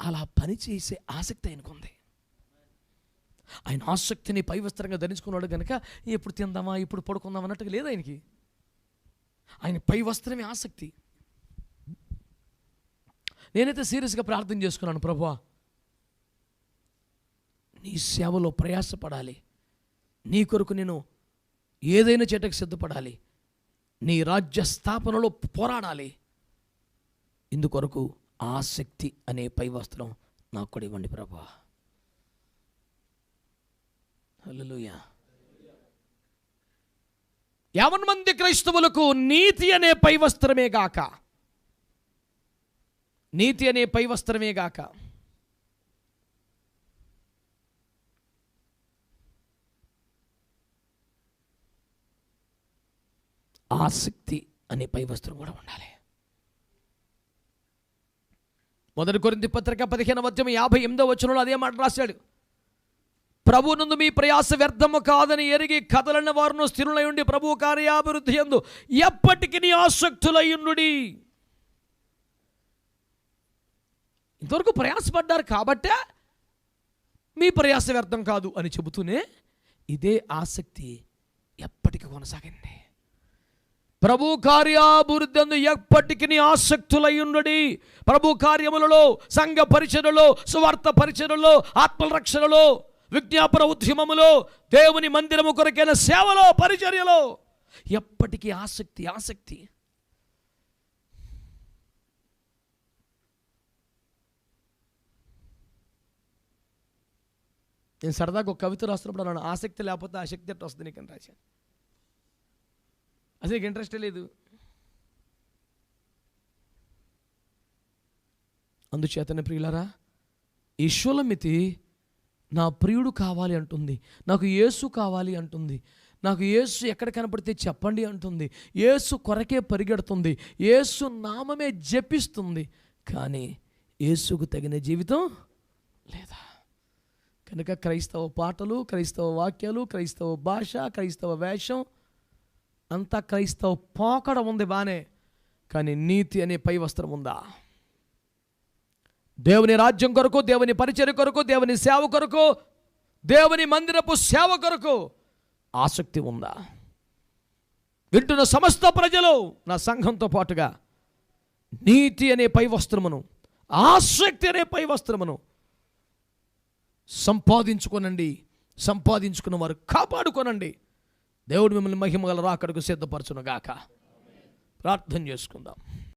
అలా పని చేసే ఆసక్తి ఆయనకుంది. ఆయన ఆసక్తిని పై వస్త్రంగా ధరించుకున్నాడు కనుక ఎప్పుడు తిందామా ఇప్పుడు పడుకుందాం అన్నట్టుగా లేదు ఆయనకి. ఆయన పై వస్త్రమే ఆసక్తి. నేనైతే సీరియస్గా ప్రార్థన చేసుకున్నాను, ప్రభువా నీ సేవలో ప్రయాసపడాలి, నీ కొరకు నేను ఏదైనా చేటకు సిద్ధపడాలి, నీ రాజ్య స్థాపనలో పోరాడాలి. ఇందుకొరకు ఆసక్తి అనే పై వస్త్రం నాకు కూడా ఇవ్వండి ప్రభువా. హల్లెలూయా. 50 మంది క్రైస్తవులకు నీతి అనే పై వస్త్రమే గాక, నీతి అనే పై వస్త్రమే గాక ఆసక్తి అనే పై వస్త్రం కూడా ఉండాలి. 1 కొరింథీ పత్రిక 15:58 అదే మాట రాశాడు. ప్రభువునందు మీ ప్రయాస వ్యర్థము కాదని ఎరిగి కదలని వారును స్థిరులై ఉండి ప్రభు కార్యాభివృద్ధి యందు ఎప్పటికీ నీ ఆసక్తులయ్యుండుడి. ఇంతవరకు ప్రయాసపడ్డారు కాబట్టే మీ ప్రయాస వ్యర్థం కాదు అని చెబుతూనే ఇదే ఆసక్తి ఎప్పటికీ కొనసాగింది. ప్రభు కార్యాభివృద్ధి యందు ఎప్పటికీ నీ ఆసక్తులయ్యుండుడి. ప్రభు కార్యములలో, సంఘ పరిచర్యలో, సువార్త పరిచర్యలో, ఆత్మల రక్షణలో, విజ్ఞాపన ఉద్యమములో, దేవుని మందిరము కొరకైన సేవలో, పరిచర్యలో ఎప్పటికీ ఆసక్తి ఆసక్తి. నేను సరదాగా ఒక కవిత రాస్తున్నప్పుడు అన్నాను, ఆసక్తి లేకపోతే ఆసక్తి ఎట్లా వస్తుంది నీకు అని రాశాను. అసలు ఇంట్రెస్టే లేదు. అందుచేతనే ప్రియులారా, ఈ షూలమితి నా ప్రియుడు కావాలి అంటుంది, నాకు యేసు కావాలి అంటుంది, నాకు యేసు ఎక్కడ కనపడితే చెప్పండి అంటుంది, యేసు కొరకే పరిగెడుతుంది, యేసు నామమే జపిస్తుంది, కానీ యేసుకు తగిన జీవితం లేదా. కనుక క్రైస్తవ పాటలు, క్రైస్తవ వాక్యాలు, క్రైస్తవ భాష, క్రైస్తవ వేషం అంతా క్రైస్తవ పోకడ ఉంది బానే, కానీ నీతి అనే పై వస్త్రం ఉందా? దేవుని రాజ్యం కొరకు, దేవుని పరిచర్య కొరకు, దేవుని సేవ కొరకు, దేవుని మందిరపు సేవ కొరకు ఆసక్తి ఉందా? వింటున్న సమస్త ప్రజలు నా సంఘంతో పాటుగా నీతి అనే పై వస్త్రమును, ఆసక్తి అనే పై వస్త్రమును సంపాదించుకోనండి. సంపాదించుకున్న వారు కాపాడుకోనండి. దేవుడు మిమ్మల్ని మహిమగల రాకడకు సిద్ధపరచును గాక. ప్రార్థన చేసుకుందాం.